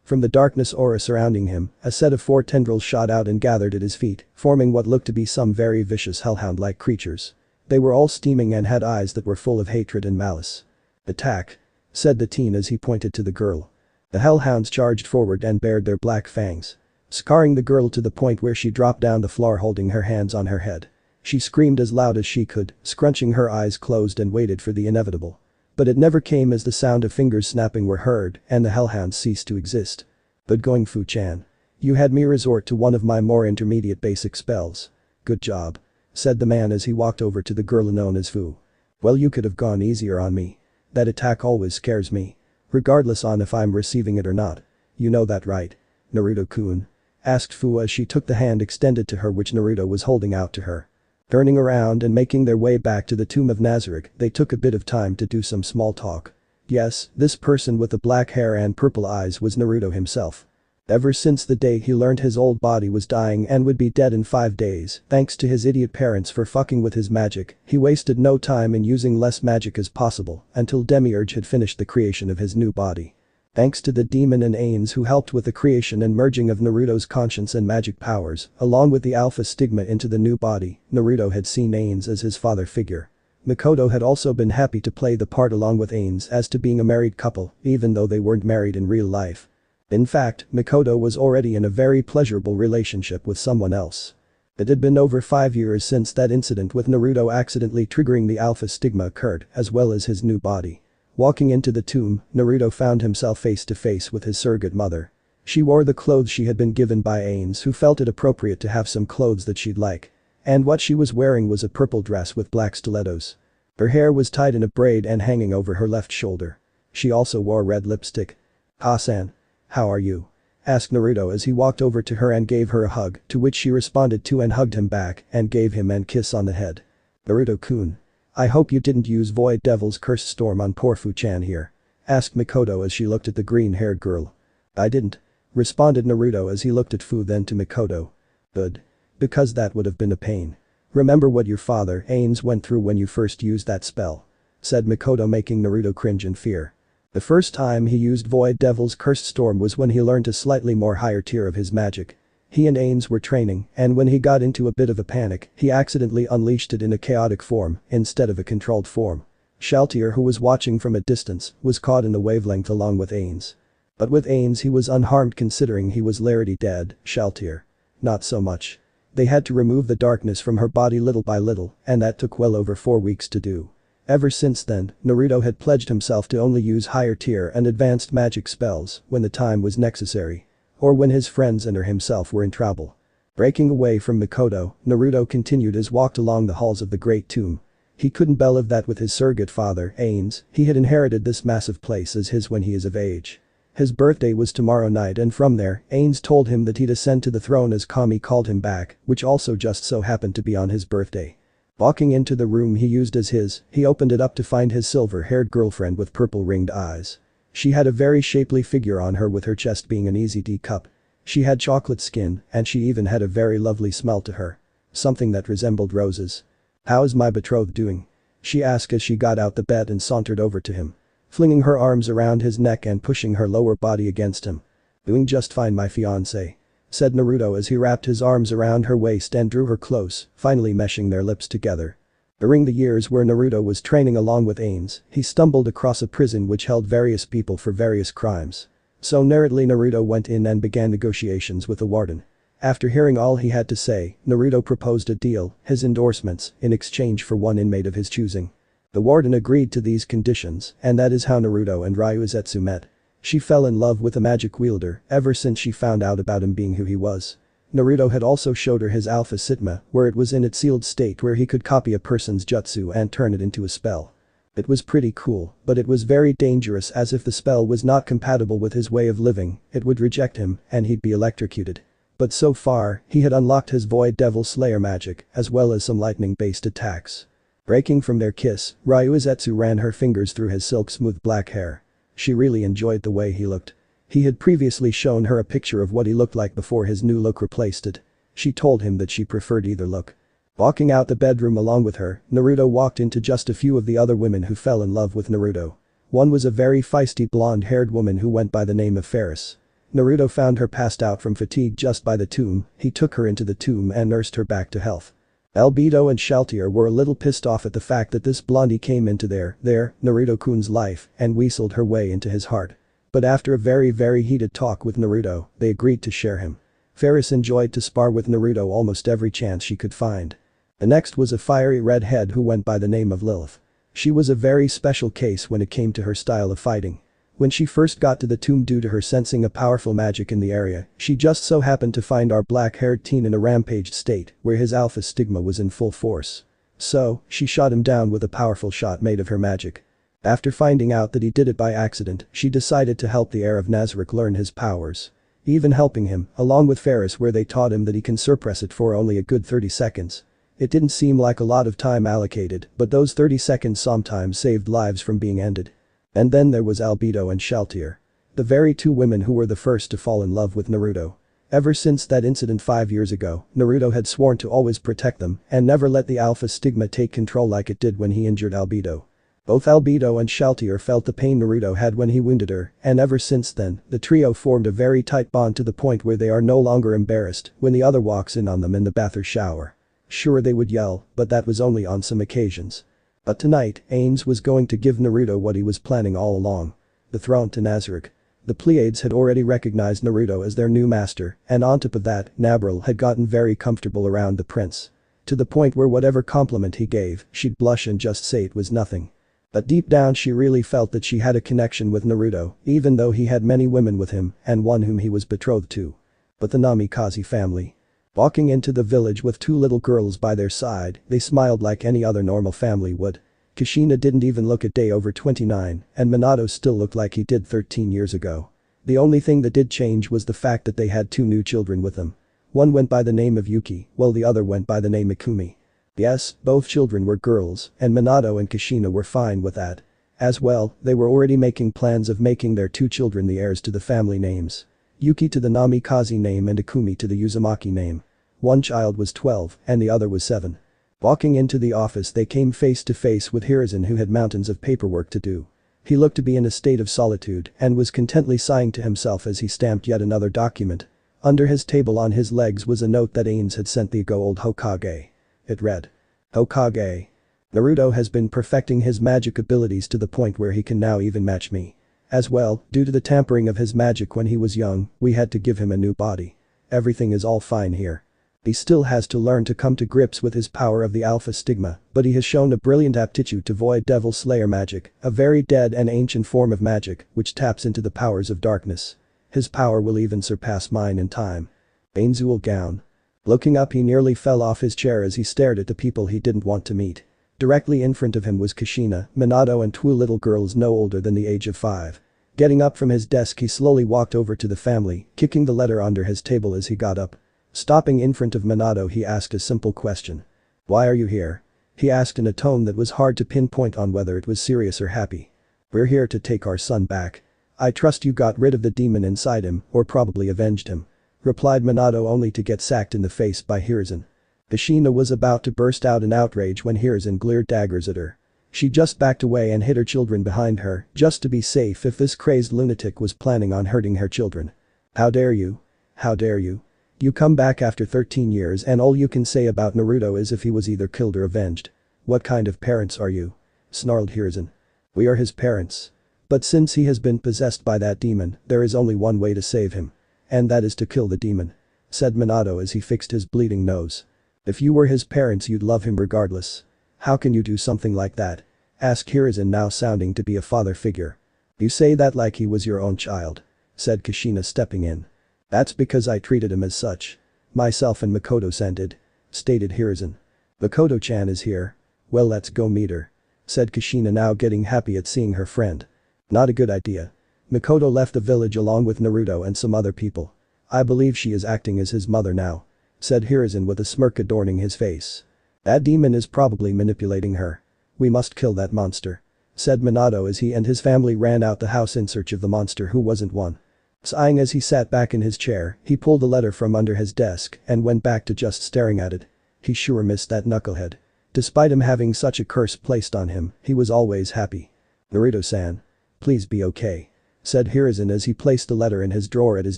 From the darkness aura surrounding him, a set of 4 tendrils shot out and gathered at his feet, forming what looked to be some very vicious hellhound-like creatures. They were all steaming and had eyes that were full of hatred and malice. "Attack," said the teen as he pointed to the girl. The hellhounds charged forward and bared their black fangs, scarring the girl to the point where she dropped down the floor holding her hands on her head. She screamed as loud as she could, scrunching her eyes closed, and waited for the inevitable. But it never came as the sound of fingers snapping were heard and the hellhounds ceased to exist. "Good going, Fu-chan. You had me resort to one of my more intermediate basic spells. Good job," said the man as he walked over to the girl known as Fu. "Well, you could have gone easier on me. That attack always scares me. Regardless on if I'm receiving it or not. You know that, right, Naruto-kun?" asked Fu as she took the hand extended to her which Naruto was holding out to her. Turning around and making their way back to the tomb of Nazarick, they took a bit of time to do some small talk. Yes, this person with the black hair and purple eyes was Naruto himself. Ever since the day he learned his old body was dying and would be dead in 5 days, thanks to his idiot parents for fucking with his magic, he wasted no time in using less magic as possible until Demiurge had finished the creation of his new body. Thanks to the demon and Ains who helped with the creation and merging of Naruto's conscience and magic powers, along with the alpha stigma into the new body, Naruto had seen Ains as his father figure. Mikoto had also been happy to play the part along with Ains as to being a married couple, even though they weren't married in real life. In fact, Mikoto was already in a very pleasurable relationship with someone else. It had been over 5 years since that incident with Naruto accidentally triggering the alpha stigma occurred, as well as his new body. Walking into the tomb, Naruto found himself face to face with his surrogate mother. She wore the clothes she had been given by Ains, who felt it appropriate to have some clothes that she'd like. And what she was wearing was a purple dress with black stilettos. Her hair was tied in a braid and hanging over her left shoulder. She also wore red lipstick. "Ha-san. How are you?" asked Naruto as he walked over to her and gave her a hug, to which she responded to and hugged him back and gave him a kiss on the head. "Naruto-kun. I hope you didn't use Void Devil's Curse Storm on poor Fu-chan here," asked Mikoto as she looked at the green-haired girl. "I didn't," responded Naruto as he looked at Fu then to Mikoto. "Good. Because that would have been a pain. Remember what your father, Ains, went through when you first used that spell," said Mikoto, making Naruto cringe in fear. The first time he used Void Devil's Cursed Storm was when he learned a slightly more higher tier of his magic. He and Ains were training, and when he got into a bit of a panic, he accidentally unleashed it in a chaotic form instead of a controlled form. Shaltier, who was watching from a distance, was caught in the wavelength along with Ains. But with Ains he was unharmed considering he was already dead. Shaltier, not so much. They had to remove the darkness from her body little by little, and that took well over 4 weeks to do. Ever since then, Naruto had pledged himself to only use higher tier and advanced magic spells when the time was necessary. Or when his friends and himself were in trouble. Breaking away from Mikoto, Naruto continued his walk along the halls of the Great Tomb. He couldn't believe that with his surrogate father, Ains, he had inherited this massive place as his when he is of age. His birthday was tomorrow night, and from there, Ains told him that he'd ascend to the throne as Kami called him back, which also just so happened to be on his birthday. Walking into the room he used as his, he opened it up to find his silver-haired girlfriend with purple ringed eyes. She had a very shapely figure on her, with her chest being an easy D cup. She had chocolate skin, and she even had a very lovely smell to her. Something that resembled roses. "How is my betrothed doing?" she asked as she got out the bed and sauntered over to him. Flinging her arms around his neck and pushing her lower body against him. "Doing just fine, my fiancé," said Naruto as he wrapped his arms around her waist and drew her close, finally meshing their lips together. During the years where Naruto was training along with Ains, he stumbled across a prison which held various people for various crimes. So narrowly Naruto went in and began negotiations with the warden. After hearing all he had to say, Naruto proposed a deal, his endorsements, in exchange for one inmate of his choosing. The warden agreed to these conditions, and that is how Naruto and Ryuzetsu met. She fell in love with a magic wielder ever since she found out about him being who he was. Naruto had also showed her his alpha stigma, where it was in its sealed state where he could copy a person's jutsu and turn it into a spell. It was pretty cool, but it was very dangerous as if the spell was not compatible with his way of living, it would reject him and he'd be electrocuted. But so far, he had unlocked his Void Devil Slayer magic, as well as some lightning-based attacks. Breaking from their kiss, Ryuzetsu ran her fingers through his silk-smooth black hair. She really enjoyed the way he looked. He had previously shown her a picture of what he looked like before his new look replaced it. She told him that she preferred either look. Walking out the bedroom along with her, Naruto walked into just a few of the other women who fell in love with Naruto. One was a very feisty blonde-haired woman who went by the name of Ferris. Naruto found her passed out from fatigue just by the tomb, he took her into the tomb and nursed her back to health. Albedo and Shaltier were a little pissed off at the fact that this blondie came into their Naruto-kun's life and weaseled her way into his heart. But after a very heated talk with Naruto, they agreed to share him. Ferris enjoyed to spar with Naruto almost every chance she could find. The next was a fiery redhead who went by the name of Lilith. She was a very special case when it came to her style of fighting. When she first got to the tomb due to her sensing a powerful magic in the area, she just so happened to find our black-haired teen in a rampaged state where his alpha stigma was in full force. So, she shot him down with a powerful shot made of her magic. After finding out that he did it by accident, she decided to help the heir of Nazarick learn his powers. Even helping him, along with Ferris where they taught him that he can suppress it for only a good 30 seconds. It didn't seem like a lot of time allocated, but those 30 seconds sometimes saved lives from being ended. And then there was Albedo and Shaltier. The very two women who were the first to fall in love with Naruto. Ever since that incident 5 years ago, Naruto had sworn to always protect them and never let the alpha stigma take control like it did when he injured Albedo. Both Albedo and Shaltier felt the pain Naruto had when he wounded her, and ever since then, the trio formed a very tight bond to the point where they are no longer embarrassed when the other walks in on them in the bath or shower. Sure they would yell, but that was only on some occasions. But tonight, Ains was going to give Naruto what he was planning all along. The throne to Nazarick. The Pleiades had already recognized Naruto as their new master, and on top of that, Nabril had gotten very comfortable around the prince. To the point where whatever compliment he gave, she'd blush and just say it was nothing. But deep down she really felt that she had a connection with Naruto, even though he had many women with him and one whom he was betrothed to. But the Namikaze family. Walking into the village with two little girls by their side, they smiled like any other normal family would. Kushina didn't even look a day over 29, and Minato still looked like he did 13 years ago. The only thing that did change was the fact that they had two new children with them. One went by the name of Yuki, while the other went by the name Ikumi. Yes, both children were girls, and Minato and Kushina were fine with that. As well, they were already making plans of making their two children the heirs to the family names. Yuki to the Namikaze name and Ikumi to the Uzumaki name. One child was 12, and the other was 7. Walking into the office they came face to face with Hiruzen who had mountains of paperwork to do. He looked to be in a state of solitude and was contently sighing to himself as he stamped yet another document. Under his table on his legs was a note that Ains had sent the old Hokage. It read. Hokage. Naruto has been perfecting his magic abilities to the point where he can now even match me. As well, due to the tampering of his magic when he was young, we had to give him a new body. Everything is all fine here. He still has to learn to come to grips with his power of the alpha stigma, but he has shown a brilliant aptitude to Void Devil Slayer magic, a very dead and ancient form of magic which taps into the powers of darkness. His power will even surpass mine in time. Ainzul gown. Looking up he nearly fell off his chair as he stared at the people he didn't want to meet. Directly in front of him was Kushina, Minato and two little girls no older than the age of 5. Getting up from his desk he slowly walked over to the family, kicking the letter under his table as he got up. Stopping in front of Minato he asked a simple question. Why are you here? He asked in a tone that was hard to pinpoint on whether it was serious or happy. We're here to take our son back. I trust you got rid of the demon inside him, or probably avenged him. Replied Minato only to get sacked in the face by Hiruzen. Kushina was about to burst out in outrage when Hiruzen glared daggers at her. She just backed away and hid her children behind her, just to be safe if this crazed lunatic was planning on hurting her children. How dare you? How dare you? You come back after 13 years and all you can say about Naruto is if he was either killed or avenged. What kind of parents are you? Snarled Hiruzen. We are his parents. But since he has been possessed by that demon, there is only one way to save him. And that is to kill the demon. Said Minato as he fixed his bleeding nose. If you were his parents you'd love him regardless. How can you do something like that? Asked Hiruzen, now sounding to be a father figure. You say that like he was your own child. Said Kushina, stepping in. That's because I treated him as such. Myself and Makoto-san did. Stated Hiruzen. Makoto-chan is here. Well, let's go meet her. Said Kushina, now getting happy at seeing her friend. Not a good idea. Makoto left the village along with Naruto and some other people. I believe she is acting as his mother now. Said Hiruzen with a smirk adorning his face. That demon is probably manipulating her. We must kill that monster. Said Minato as he and his family ran out the house in search of the monster who wasn't one. Sighing as he sat back in his chair, he pulled the letter from under his desk and went back to just staring at it. He sure missed that knucklehead. Despite him having such a curse placed on him, he was always happy. Naruto-san. Please be okay. Said Hiruzen as he placed the letter in his drawer at his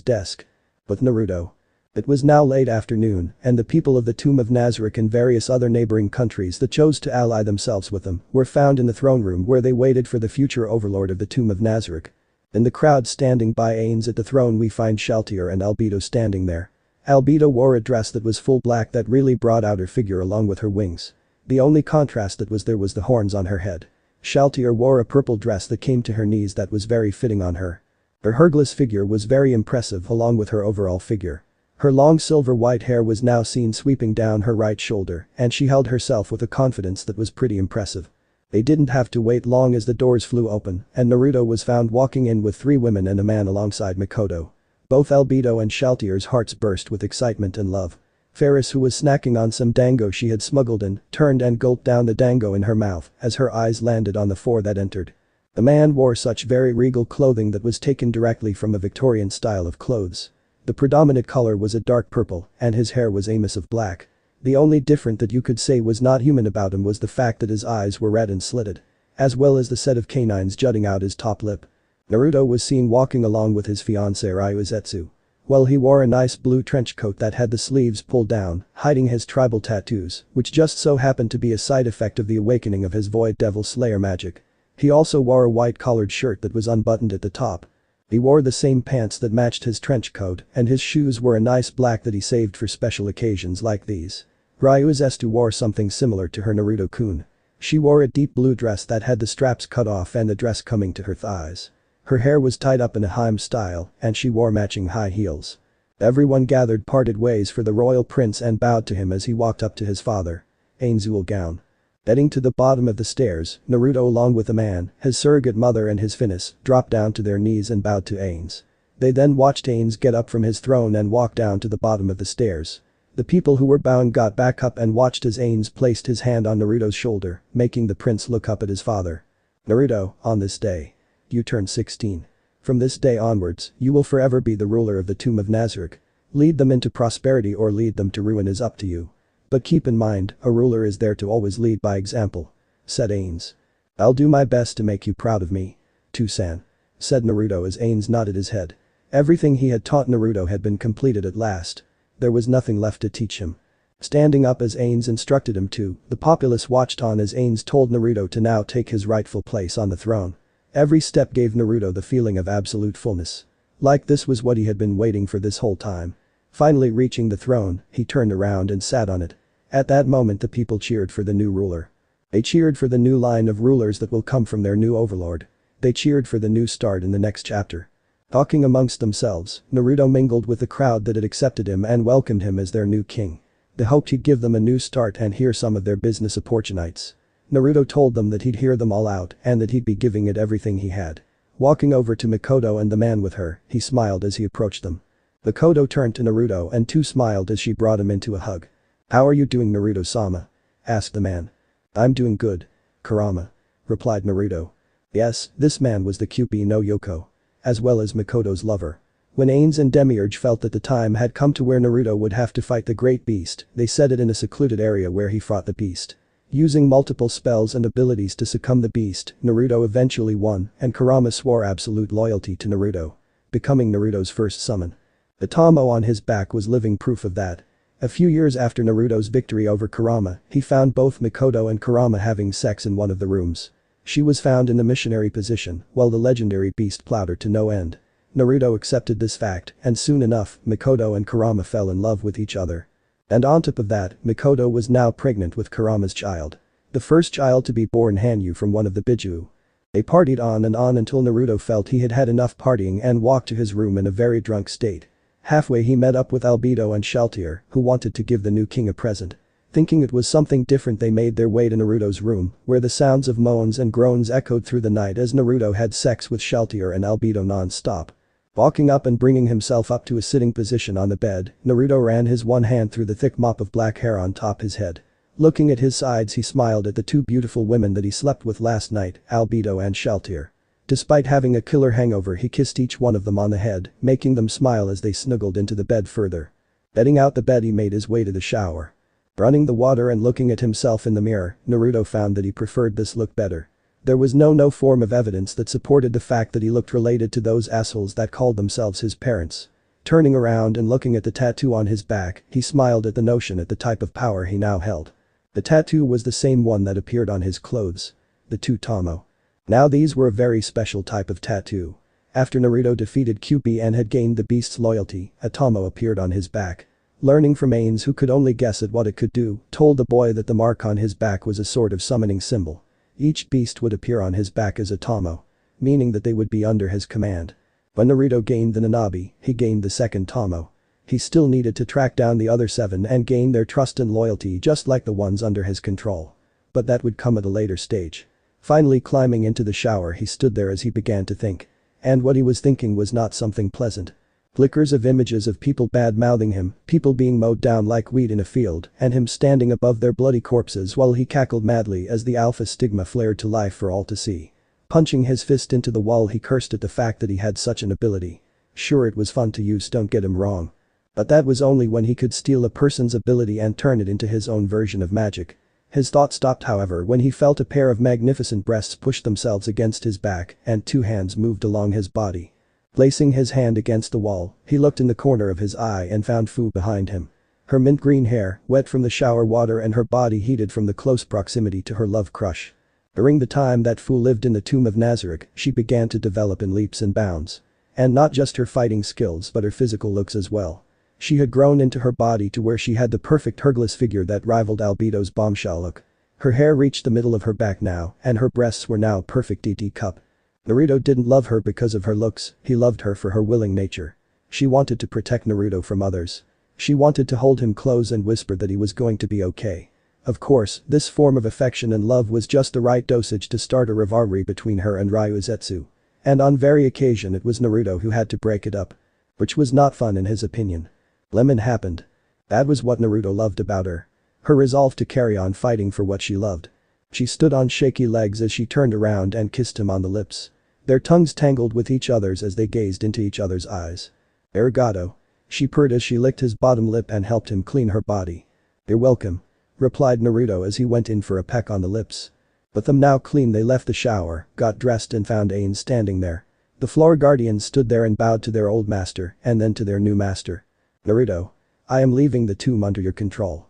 desk. But Naruto. It was now late afternoon, and the people of the Tomb of Nazarick and various other neighboring countries that chose to ally themselves with them were found in the throne room where they waited for the future overlord of the Tomb of Nazarick. In the crowd standing by Ains at the throne we find Shaltier and Albedo standing there. Albedo wore a dress that was full black that really brought out her figure along with her wings. The only contrast that was there was the horns on her head. Shaltier wore a purple dress that came to her knees that was very fitting on her. Her hergless figure was very impressive along with her overall figure. Her long silver white hair was now seen sweeping down her right shoulder and she held herself with a confidence that was pretty impressive. They didn't have to wait long as the doors flew open and Naruto was found walking in with 3 women and a man alongside Makoto. Both Albedo and Shaltier's hearts burst with excitement and love. Ferris, who was snacking on some dango she had smuggled in, turned and gulped down the dango in her mouth as her eyes landed on the 4 that entered. The man wore such very regal clothing that was taken directly from a Victorian style of clothes. The predominant color was a dark purple and his hair was a mist of black. The only different that you could say was not human about him was the fact that his eyes were red and slitted. As well as the set of canines jutting out his top lip. Naruto was seen walking along with his fiancée Ryuzetsu. Well, he wore a nice blue trench coat that had the sleeves pulled down, hiding his tribal tattoos, which just so happened to be a side effect of the awakening of his Void Devil Slayer magic. He also wore a white collared shirt that was unbuttoned at the top. He wore the same pants that matched his trench coat and his shoes were a nice black that he saved for special occasions like these. Ryuzetsu wore something similar to her Naruto-kun. She wore a deep blue dress that had the straps cut off and the dress coming to her thighs. Her hair was tied up in a Harem style and she wore matching high heels. Everyone gathered parted ways for the royal prince and bowed to him as he walked up to his father. Ain's Gown. Heading to the bottom of the stairs, Naruto along with the man, his surrogate mother and his Finnis, dropped down to their knees and bowed to Ains. They then watched Ains get up from his throne and walk down to the bottom of the stairs. The people who were bowing got back up and watched as Ains placed his hand on Naruto's shoulder, making the prince look up at his father. Naruto, on this day. You turn 16. From this day onwards, you will forever be the ruler of the Tomb of Nazarick. Lead them into prosperity or lead them to ruin is up to you. But keep in mind, a ruler is there to always lead by example. Said Ains. I'll do my best to make you proud of me. San. Said Naruto as Ains nodded his head. Everything he had taught Naruto had been completed at last. There was nothing left to teach him. Standing up as Ains instructed him to, the populace watched on as Ains told Naruto to now take his rightful place on the throne. Every step gave Naruto the feeling of absolute fullness. Like this was what he had been waiting for this whole time. Finally reaching the throne, he turned around and sat on it. At that moment the people cheered for the new ruler. They cheered for the new line of rulers that will come from their new overlord. They cheered for the new start in the next chapter. Talking amongst themselves, Naruto mingled with the crowd that had accepted him and welcomed him as their new king. They hoped he'd give them a new start and hear some of their business opportunities. Naruto told them that he'd hear them all out and that he'd be giving it everything he had. Walking over to Makoto and the man with her, he smiled as he approached them. Makoto turned to Naruto and too smiled as she brought him into a hug. How are you doing, Naruto-sama? Asked the man. I'm doing good. Kurama. Replied Naruto. Yes, this man was the Kyuubi no Yoko. As well as Makoto's lover. When Ains and Demiurge felt that the time had come to where Naruto would have to fight the great beast, they set it in a secluded area where he fought the beast. Using multiple spells and abilities to succumb the beast, Naruto eventually won and Kurama swore absolute loyalty to Naruto. Becoming Naruto's first summon. The Tomo on his back was living proof of that. A few years after Naruto's victory over Kurama, he found both Mikoto and Kurama having sex in one of the rooms. She was found in the missionary position, while the legendary beast plowed her to no end. Naruto accepted this fact, and soon enough, Mikoto and Kurama fell in love with each other. And on top of that, Mikoto was now pregnant with Kurama's child. The first child to be born Hanyu from one of the Biju. They partied on and on until Naruto felt he had had enough partying and walked to his room in a very drunk state. Halfway he met up with Albedo and Shaltier, who wanted to give the new king a present. Thinking it was something different, they made their way to Naruto's room, where the sounds of moans and groans echoed through the night as Naruto had sex with Shaltier and Albedo non-stop. Walking up and bringing himself up to a sitting position on the bed, Naruto ran his one hand through the thick mop of black hair on top his head. Looking at his sides, he smiled at the two beautiful women that he slept with last night, Albedo and Shaltier. Despite having a killer hangover, he kissed each one of them on the head, making them smile as they snuggled into the bed further. Getting out the bed, he made his way to the shower. Running the water and looking at himself in the mirror, Naruto found that he preferred this look better. There was no form of evidence that supported the fact that he looked related to those assholes that called themselves his parents. Turning around and looking at the tattoo on his back, he smiled at the notion at the type of power he now held. The tattoo was the same one that appeared on his clothes. The two Tomo. Now these were a very special type of tattoo. After Naruto defeated Kyuubi and had gained the beast's loyalty, a Tomo appeared on his back. Learning from Ains, who could only guess at what it could do, told the boy that the mark on his back was a sort of summoning symbol. Each beast would appear on his back as a Tomo, meaning that they would be under his command. When Naruto gained the Nanabi, he gained the second Tomo. He still needed to track down the other 7 and gain their trust and loyalty just like the ones under his control. But that would come at a later stage. Finally climbing into the shower, he stood there as he began to think. And what he was thinking was not something pleasant. Flickers of images of people bad-mouthing him, people being mowed down like wheat in a field, and him standing above their bloody corpses while he cackled madly as the alpha stigma flared to life for all to see. Punching his fist into the wall, he cursed at the fact that he had such an ability. Sure, it was fun to use, don't get him wrong. But that was only when he could steal a person's ability and turn it into his own version of magic. His thought stopped, however, when he felt a pair of magnificent breasts push themselves against his back and 2 hands moved along his body. Placing his hand against the wall, he looked in the corner of his eye and found Fu behind him. Her mint green hair, wet from the shower water, and her body heated from the close proximity to her love crush. During the time that Fu lived in the tomb of Nazarick, she began to develop in leaps and bounds. And not just her fighting skills but her physical looks as well. She had grown into her body to where she had the perfect Hercules figure that rivaled Albedo's bombshell look. Her hair reached the middle of her back now, and her breasts were now perfect DT cup. Naruto didn't love her because of her looks, he loved her for her willing nature. She wanted to protect Naruto from others. She wanted to hold him close and whisper that he was going to be okay. Of course, this form of affection and love was just the right dosage to start a rivalry between her and Ryuzetsu. And on very occasion it was Naruto who had to break it up. Which was not fun in his opinion. Lemon happened. That was what Naruto loved about her. Her resolve to carry on fighting for what she loved. She stood on shaky legs as she turned around and kissed him on the lips. Their tongues tangled with each other's as they gazed into each other's eyes. Arigato. She purred as she licked his bottom lip and helped him clean her body. You're welcome. Replied Naruto as he went in for a peck on the lips. With them now clean, they left the shower, got dressed and found Ain standing there. The floor guardians stood there and bowed to their old master and then to their new master. Naruto. I am leaving the tomb under your control.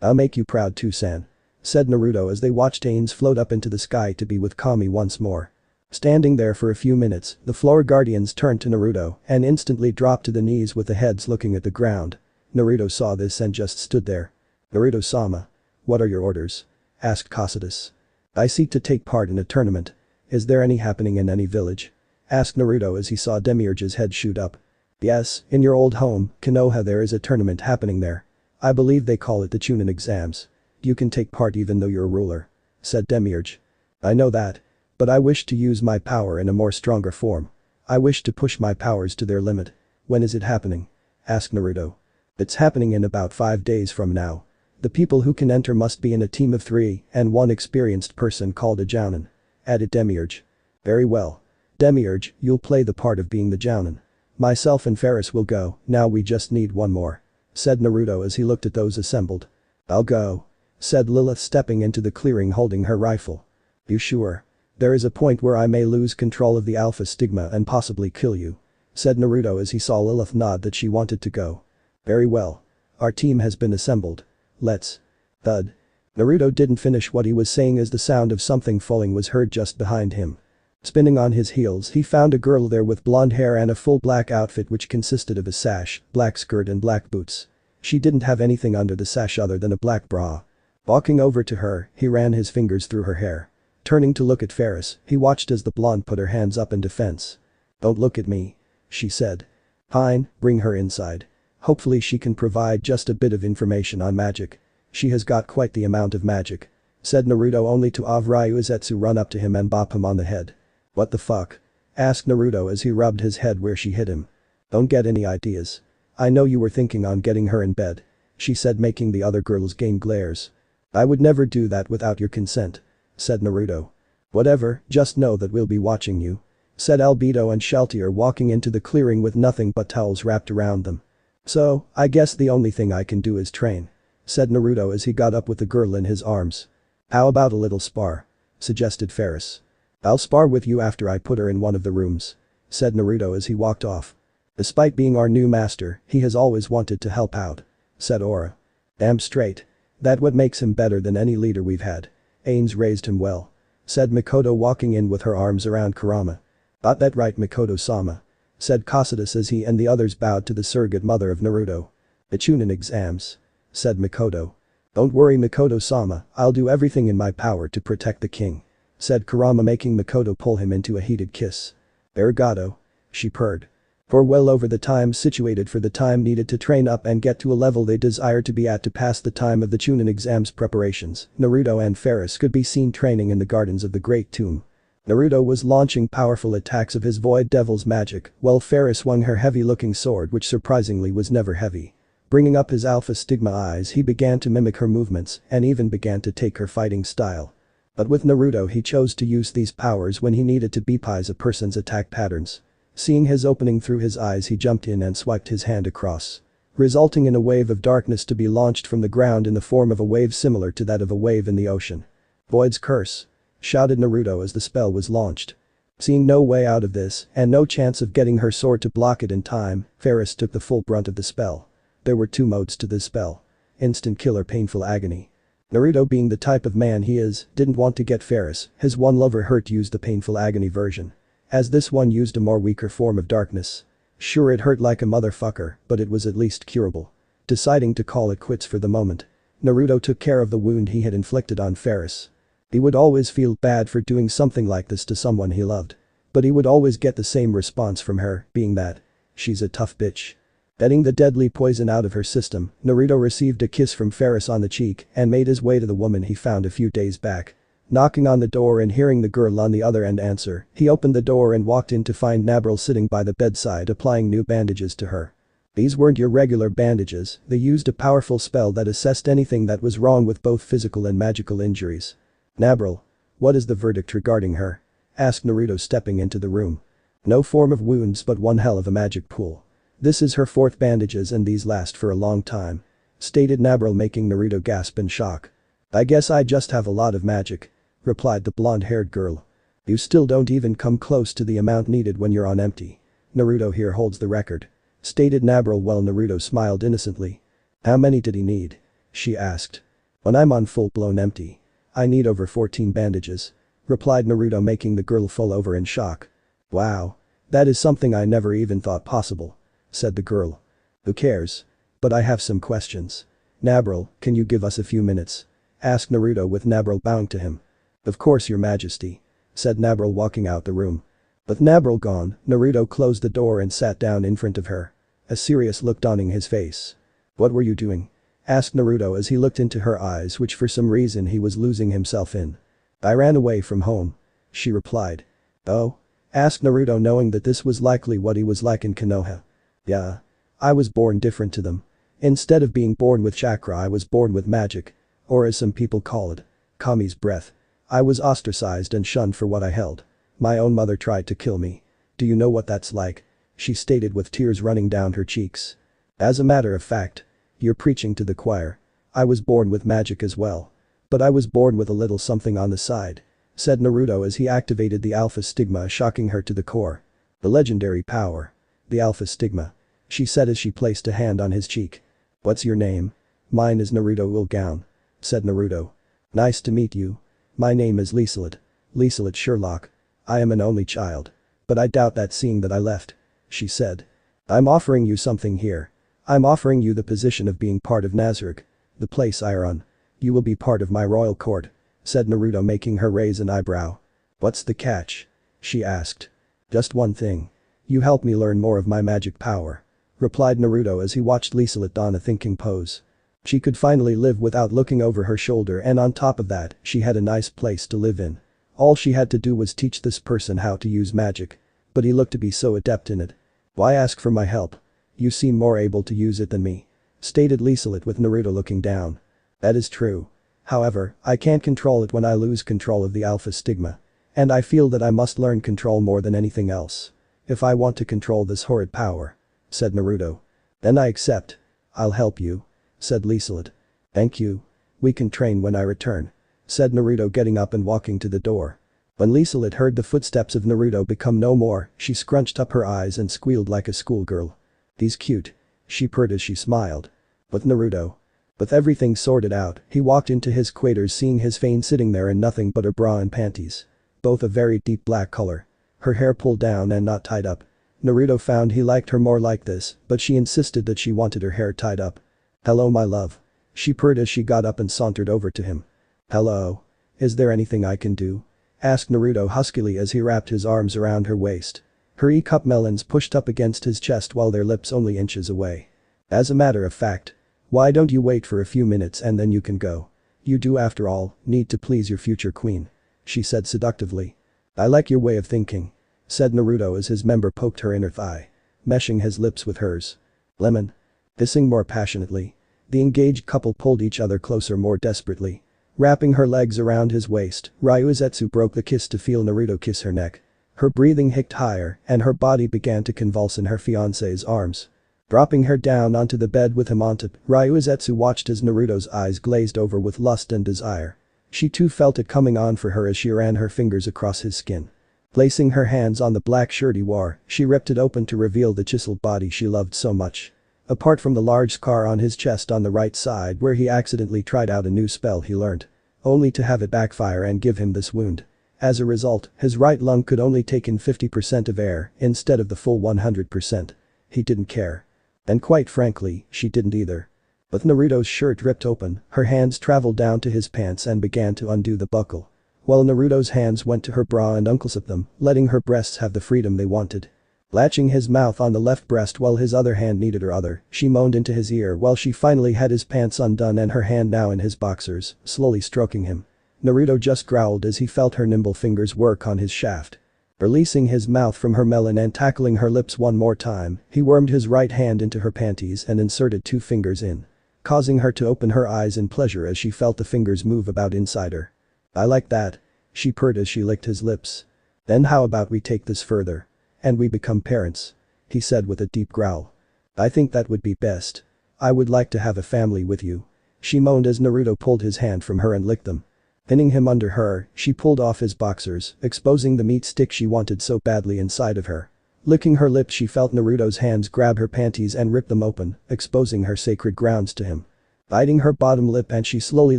I'll make you proud too, San. Said Naruto as they watched Ains float up into the sky to be with Kami once more. Standing there for a few minutes, the floor guardians turned to Naruto and instantly dropped to the knees with the heads looking at the ground. Naruto saw this and just stood there. Naruto-sama. What are your orders? Asked Cocytus. I seek to take part in a tournament. Is there any happening in any village? Asked Naruto as he saw Demiurge's head shoot up. Yes, in your old home, Konoha, there is a tournament happening there. I believe they call it the Chunin exams. You can take part even though you're a ruler. Said Demiurge. I know that. But I wish to use my power in a more stronger form. I wish to push my powers to their limit. When is it happening? Asked Naruto. It's happening in about 5 days from now. The people who can enter must be in a team of 3 and 1 experienced person called a Jounin. Added Demiurge. Very well. Demiurge, you'll play the part of being the Jounin. Myself and Ferris will go, now we just need 1 more. Said Naruto as he looked at those assembled. I'll go. Said Lilith stepping into the clearing holding her rifle. You sure? There is a point where I may lose control of the alpha stigma and possibly kill you. Said Naruto as he saw Lilith nod that she wanted to go. Very well. Our team has been assembled. Let's. Thud. Naruto didn't finish what he was saying as the sound of something falling was heard just behind him. Spinning on his heels, he found a girl there with blonde hair and a full black outfit which consisted of a sash, black skirt and black boots. She didn't have anything under the sash other than a black bra. Walking over to her, he ran his fingers through her hair. Turning to look at Ferris, he watched as the blonde put her hands up in defense. "Don't look at me," she said. "Fine, bring her inside. Hopefully she can provide just a bit of information on magic. She has got quite the amount of magic," said Naruto only to have Ryuzetsu run up to him and bop him on the head. "What the fuck?" asked Naruto as he rubbed his head where she hit him. "Don't get any ideas. I know you were thinking on getting her in bed," she said, making the other girls gain glares. "I would never do that without your consent," said Naruto. "Whatever, just know that we'll be watching you," said Albedo and Shaltier, walking into the clearing with nothing but towels wrapped around them. "So, I guess the only thing I can do is train," said Naruto as he got up with the girl in his arms. "How about a little spar?" suggested Ferris. "I'll spar with you after I put her in one of the rooms," said Naruto as he walked off. "Despite being our new master, he has always wanted to help out," said Aura. "Damn straight. That what makes him better than any leader we've had. Ains raised him well," said Mikoto, walking in with her arms around Kurama. "Got that right, Mikoto-sama," said Cocytus as he and the others bowed to the surrogate mother of Naruto. "The Chunin exams," said Mikoto. "Don't worry, Mikoto-sama, I'll do everything in my power to protect the king," said Kurama, making Mikoto pull him into a heated kiss. "Arigato," she purred. For well over the time situated for the time needed to train up and get to a level they desire to be at to pass the time of the Chunin exams preparations, Naruto and Ferris could be seen training in the gardens of the Great Tomb. Naruto was launching powerful attacks of his Void Devil's magic, while Ferris swung her heavy-looking sword, which surprisingly was never heavy. Bringing up his alpha stigma eyes, he began to mimic her movements and even began to take her fighting style. But with Naruto, he chose to use these powers when he needed to bepize a person's attack patterns. Seeing his opening through his eyes, he jumped in and swiped his hand across, resulting in a wave of darkness to be launched from the ground in the form of a wave similar to that of a wave in the ocean. "Void's curse," shouted Naruto as the spell was launched. Seeing no way out of this and no chance of getting her sword to block it in time, Ferris took the full brunt of the spell. There were two modes to this spell. Instant kill or painful agony. Naruto, being the type of man he is, didn't want to get Ferris, his one lover, hurt, use the painful agony version, as this one used a more weaker form of darkness. Sure, it hurt like a motherfucker, but it was at least curable. Deciding to call it quits for the moment, Naruto took care of the wound he had inflicted on Ferris. He would always feel bad for doing something like this to someone he loved. But he would always get the same response from her, being that she's a tough bitch. Getting the deadly poison out of her system, Naruto received a kiss from Ferris on the cheek and made his way to the woman he found a few days back. Knocking on the door and hearing the girl on the other end answer, he opened the door and walked in to find Nabril sitting by the bedside applying new bandages to her. These weren't your regular bandages, they used a powerful spell that assessed anything that was wrong with both physical and magical injuries. "Nabril, what is the verdict regarding her?" asked Naruto, stepping into the room. "No form of wounds, but one hell of a magic pool. This is her fourth bandages and these last for a long time," stated Nabril, making Naruto gasp in shock. "I guess I just have a lot of magic," replied the blonde-haired girl. "You still don't even come close to the amount needed when you're on empty. Naruto here holds the record," stated Nabril while Naruto smiled innocently. "How many did he need?" she asked. "When I'm on full-blown empty, I need over 14 bandages," replied Naruto, making the girl fall over in shock. "Wow. That is something I never even thought possible," said the girl. "Who cares? But I have some questions." "Nabril, can you give us a few minutes?" asked Naruto, with Nabril bowing to him. "Of course, your majesty," said Nabril, walking out the room. With Nabril gone, Naruto closed the door and sat down in front of her. A serious look dawning his face. "What were you doing?" asked Naruto as he looked into her eyes, which for some reason he was losing himself in. "I ran away from home," she replied. "Oh?" asked Naruto, knowing that this was likely what he was like in Konoha. "Yeah. I was born different to them. Instead of being born with chakra, I was born with magic. Or as some people call it, Kami's breath. I was ostracized and shunned for what I held. My own mother tried to kill me. Do you know what that's like?" she stated with tears running down her cheeks. "As a matter of fact, you're preaching to the choir. I was born with magic as well. But I was born with a little something on the side," said Naruto as he activated the alpha stigma, shocking her to the core. "The legendary power. The alpha stigma," she said as she placed a hand on his cheek. "What's your name?" "Mine is Naruto Ulgaon," said Naruto. "Nice to meet you. My name is Lieselotte. Lieselotte Sherlock. I am an only child. But I doubt that seeing that I left," she said. "I'm offering you something here. I'm offering you the position of being part of Nazarick, the place I run. You will be part of my royal court," said Naruto, making her raise an eyebrow. "What's the catch?" she asked. "Just one thing. You help me learn more of my magic power," replied Naruto as he watched Lieselotte don a thinking pose. She could finally live without looking over her shoulder, and on top of that, she had a nice place to live in. All she had to do was teach this person how to use magic. But he looked to be so adept in it. "Why ask for my help? You seem more able to use it than me," stated Lieselotte with Naruto looking down. "That is true. However, I can't control it when I lose control of the alpha stigma. And I feel that I must learn control more than anything else. If I want to control this horrid power," said Naruto. "Then I accept. I'll help you," said Lieselotte. "Thank you. We can train when I return," said Naruto, getting up and walking to the door. When Lieselotte heard the footsteps of Naruto become no more, she scrunched up her eyes and squealed like a schoolgirl. "He's cute," she purred as she smiled. But Naruto. With everything sorted out, he walked into his quarters, seeing his Fane sitting there in nothing but her bra and panties. Both a very deep black color. Her hair pulled down and not tied up. Naruto found he liked her more like this, but she insisted that she wanted her hair tied up. "Hello my love," she purred as she got up and sauntered over to him. "Hello. Is there anything I can do?" asked Naruto huskily as he wrapped his arms around her waist. Her E-cup melons pushed up against his chest while their lips only inches away. "As a matter of fact, why don't you wait for a few minutes and then you can go? You do, after all, need to please your future queen," she said seductively. "I like your way of thinking," said Naruto as his member poked her inner thigh, meshing his lips with hers. "Lemon." Hissing more passionately, the engaged couple pulled each other closer more desperately. Wrapping her legs around his waist, Ryuzetsu broke the kiss to feel Naruto kiss her neck. Her breathing hicked higher and her body began to convulse in her fiancé's arms. Dropping her down onto the bed with him on top, Ryuzetsu watched as Naruto's eyes glazed over with lust and desire. She too felt it coming on for her as she ran her fingers across his skin. Placing her hands on the black shirt he wore, she ripped it open to reveal the chiseled body she loved so much. Apart from the large scar on his chest on the right side where he accidentally tried out a new spell he learned. Only to have it backfire and give him this wound. As a result, his right lung could only take in 50% of air instead of the full 100%. He didn't care. And quite frankly, she didn't either. With Naruto's shirt ripped open, her hands traveled down to his pants and began to undo the buckle. While Naruto's hands went to her bra and unclipped them, letting her breasts have the freedom they wanted. Latching his mouth on the left breast while his other hand kneaded her other, she moaned into his ear while she finally had his pants undone and her hand now in his boxers, slowly stroking him. Naruto just growled as he felt her nimble fingers work on his shaft. Releasing his mouth from her melon and tackling her lips one more time, he wormed his right hand into her panties and inserted 2 fingers in. Causing her to open her eyes in pleasure as she felt the fingers move about inside her. "I like that," she purred as she licked his lips. "Then how about we take this further? And we become parents," he said with a deep growl. "I think that would be best. I would like to have a family with you," she moaned as Naruto pulled his hand from her and licked them. Pinning him under her, she pulled off his boxers, exposing the meat stick she wanted so badly inside of her. Licking her lips, she felt Naruto's hands grab her panties and rip them open, exposing her sacred grounds to him. Biting her bottom lip and she slowly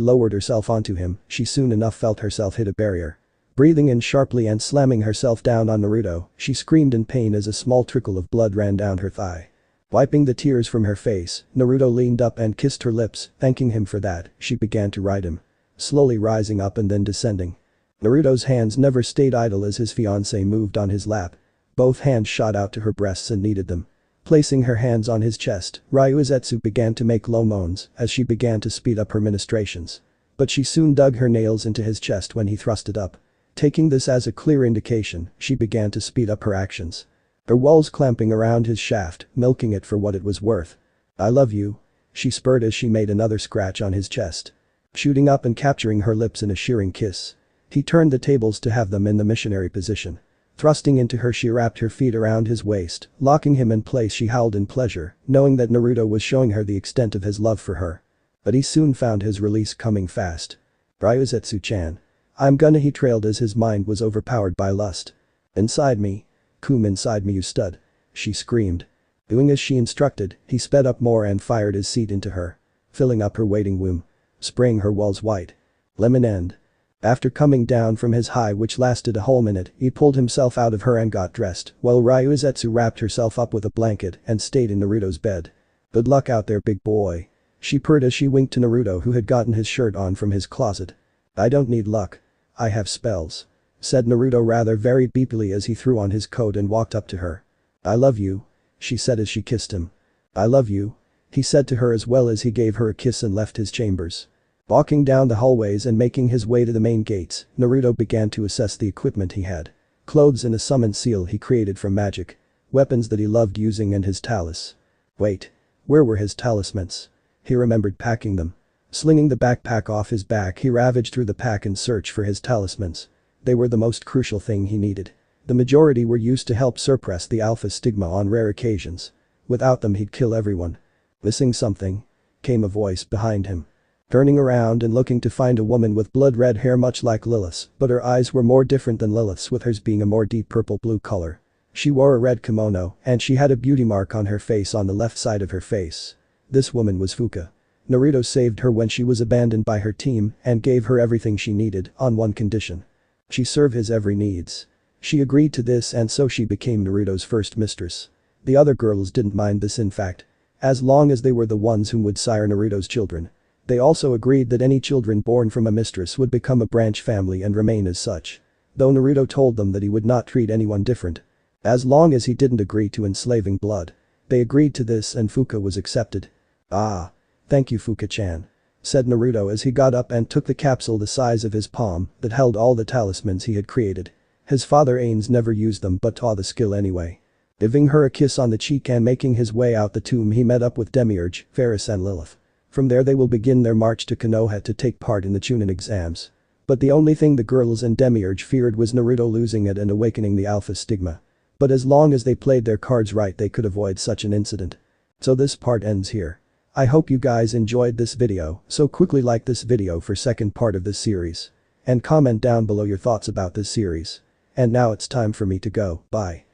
lowered herself onto him, she soon enough felt herself hit a barrier. Breathing in sharply and slamming herself down on Naruto, she screamed in pain as a small trickle of blood ran down her thigh. Wiping the tears from her face, Naruto leaned up and kissed her lips, thanking him for that. She began to ride him. Slowly rising up and then descending. Naruto's hands never stayed idle as his fiancée moved on his lap. Both hands shot out to her breasts and kneaded them. Placing her hands on his chest, Ryuzetsu began to make low moans as she began to speed up her ministrations. But she soon dug her nails into his chest when he thrust it up. Taking this as a clear indication, she began to speed up her actions. Her walls clamping around his shaft, milking it for what it was worth. "I love you," she spurred as she made another scratch on his chest. Shooting up and capturing her lips in a shearing kiss. He turned the tables to have them in the missionary position. Thrusting into her, she wrapped her feet around his waist, locking him in place. She howled in pleasure, knowing that Naruto was showing her the extent of his love for her. But he soon found his release coming fast. "Ryuzetsu-chan. I'm gonna," he trailed as his mind was overpowered by lust. "Inside me. Come inside me, you stud," she screamed. Doing as she instructed, he sped up more and fired his seed into her, filling up her waiting womb, spraying her walls white. Lemon end. After coming down from his high which lasted a whole minute, he pulled himself out of her and got dressed, while Ryuzetsu wrapped herself up with a blanket and stayed in Naruto's bed. Good luck out there, big boy. She purred as she winked to Naruto, who had gotten his shirt on from his closet. I don't need luck. I have spells, said Naruto rather very beepily as he threw on his coat and walked up to her. I love you, she said as she kissed him. I love you, he said to her as well as he gave her a kiss and left his chambers. Walking down the hallways and making his way to the main gates, Naruto began to assess the equipment he had. Clothes and a summon seal he created from magic. Weapons that he loved using and his talus. Wait. Where were his talismans? He remembered packing them. Slinging the backpack off his back, he ravaged through the pack in search for his talismans. They were the most crucial thing he needed. The majority were used to help suppress the alpha stigma on rare occasions. Without them he'd kill everyone. Missing something? Came a voice behind him. Turning around and looking to find a woman with blood-red hair much like Lilith's, but her eyes were more different than Lilith's, with hers being a more deep purple-blue color. She wore a red kimono, and she had a beauty mark on her face on the left side of her face. This woman was Fuka. Naruto saved her when she was abandoned by her team and gave her everything she needed, on one condition. She serve his every needs. She agreed to this and so she became Naruto's first mistress. The other girls didn't mind this, in fact, as long as they were the ones whom would sire Naruto's children. They also agreed that any children born from a mistress would become a branch family and remain as such. Though Naruto told them that he would not treat anyone different. As long as he didn't agree to enslaving blood. They agreed to this and Fuka was accepted. Ah. Thank you, Fuka-chan, said Naruto as he got up and took the capsule the size of his palm that held all the talismans he had created. His father Ains never used them but taught the skill anyway. Giving her a kiss on the cheek and making his way out the tomb, he met up with Demiurge, Ferris and Lilith. From there they will begin their march to Konoha to take part in the Chunin exams. But the only thing the girls and Demiurge feared was Naruto losing it and awakening the alpha stigma. But as long as they played their cards right they could avoid such an incident. So this part ends here. I hope you guys enjoyed this video, so quickly like this video for second part of this series. And comment down below your thoughts about this series. And now it's time for me to go, bye.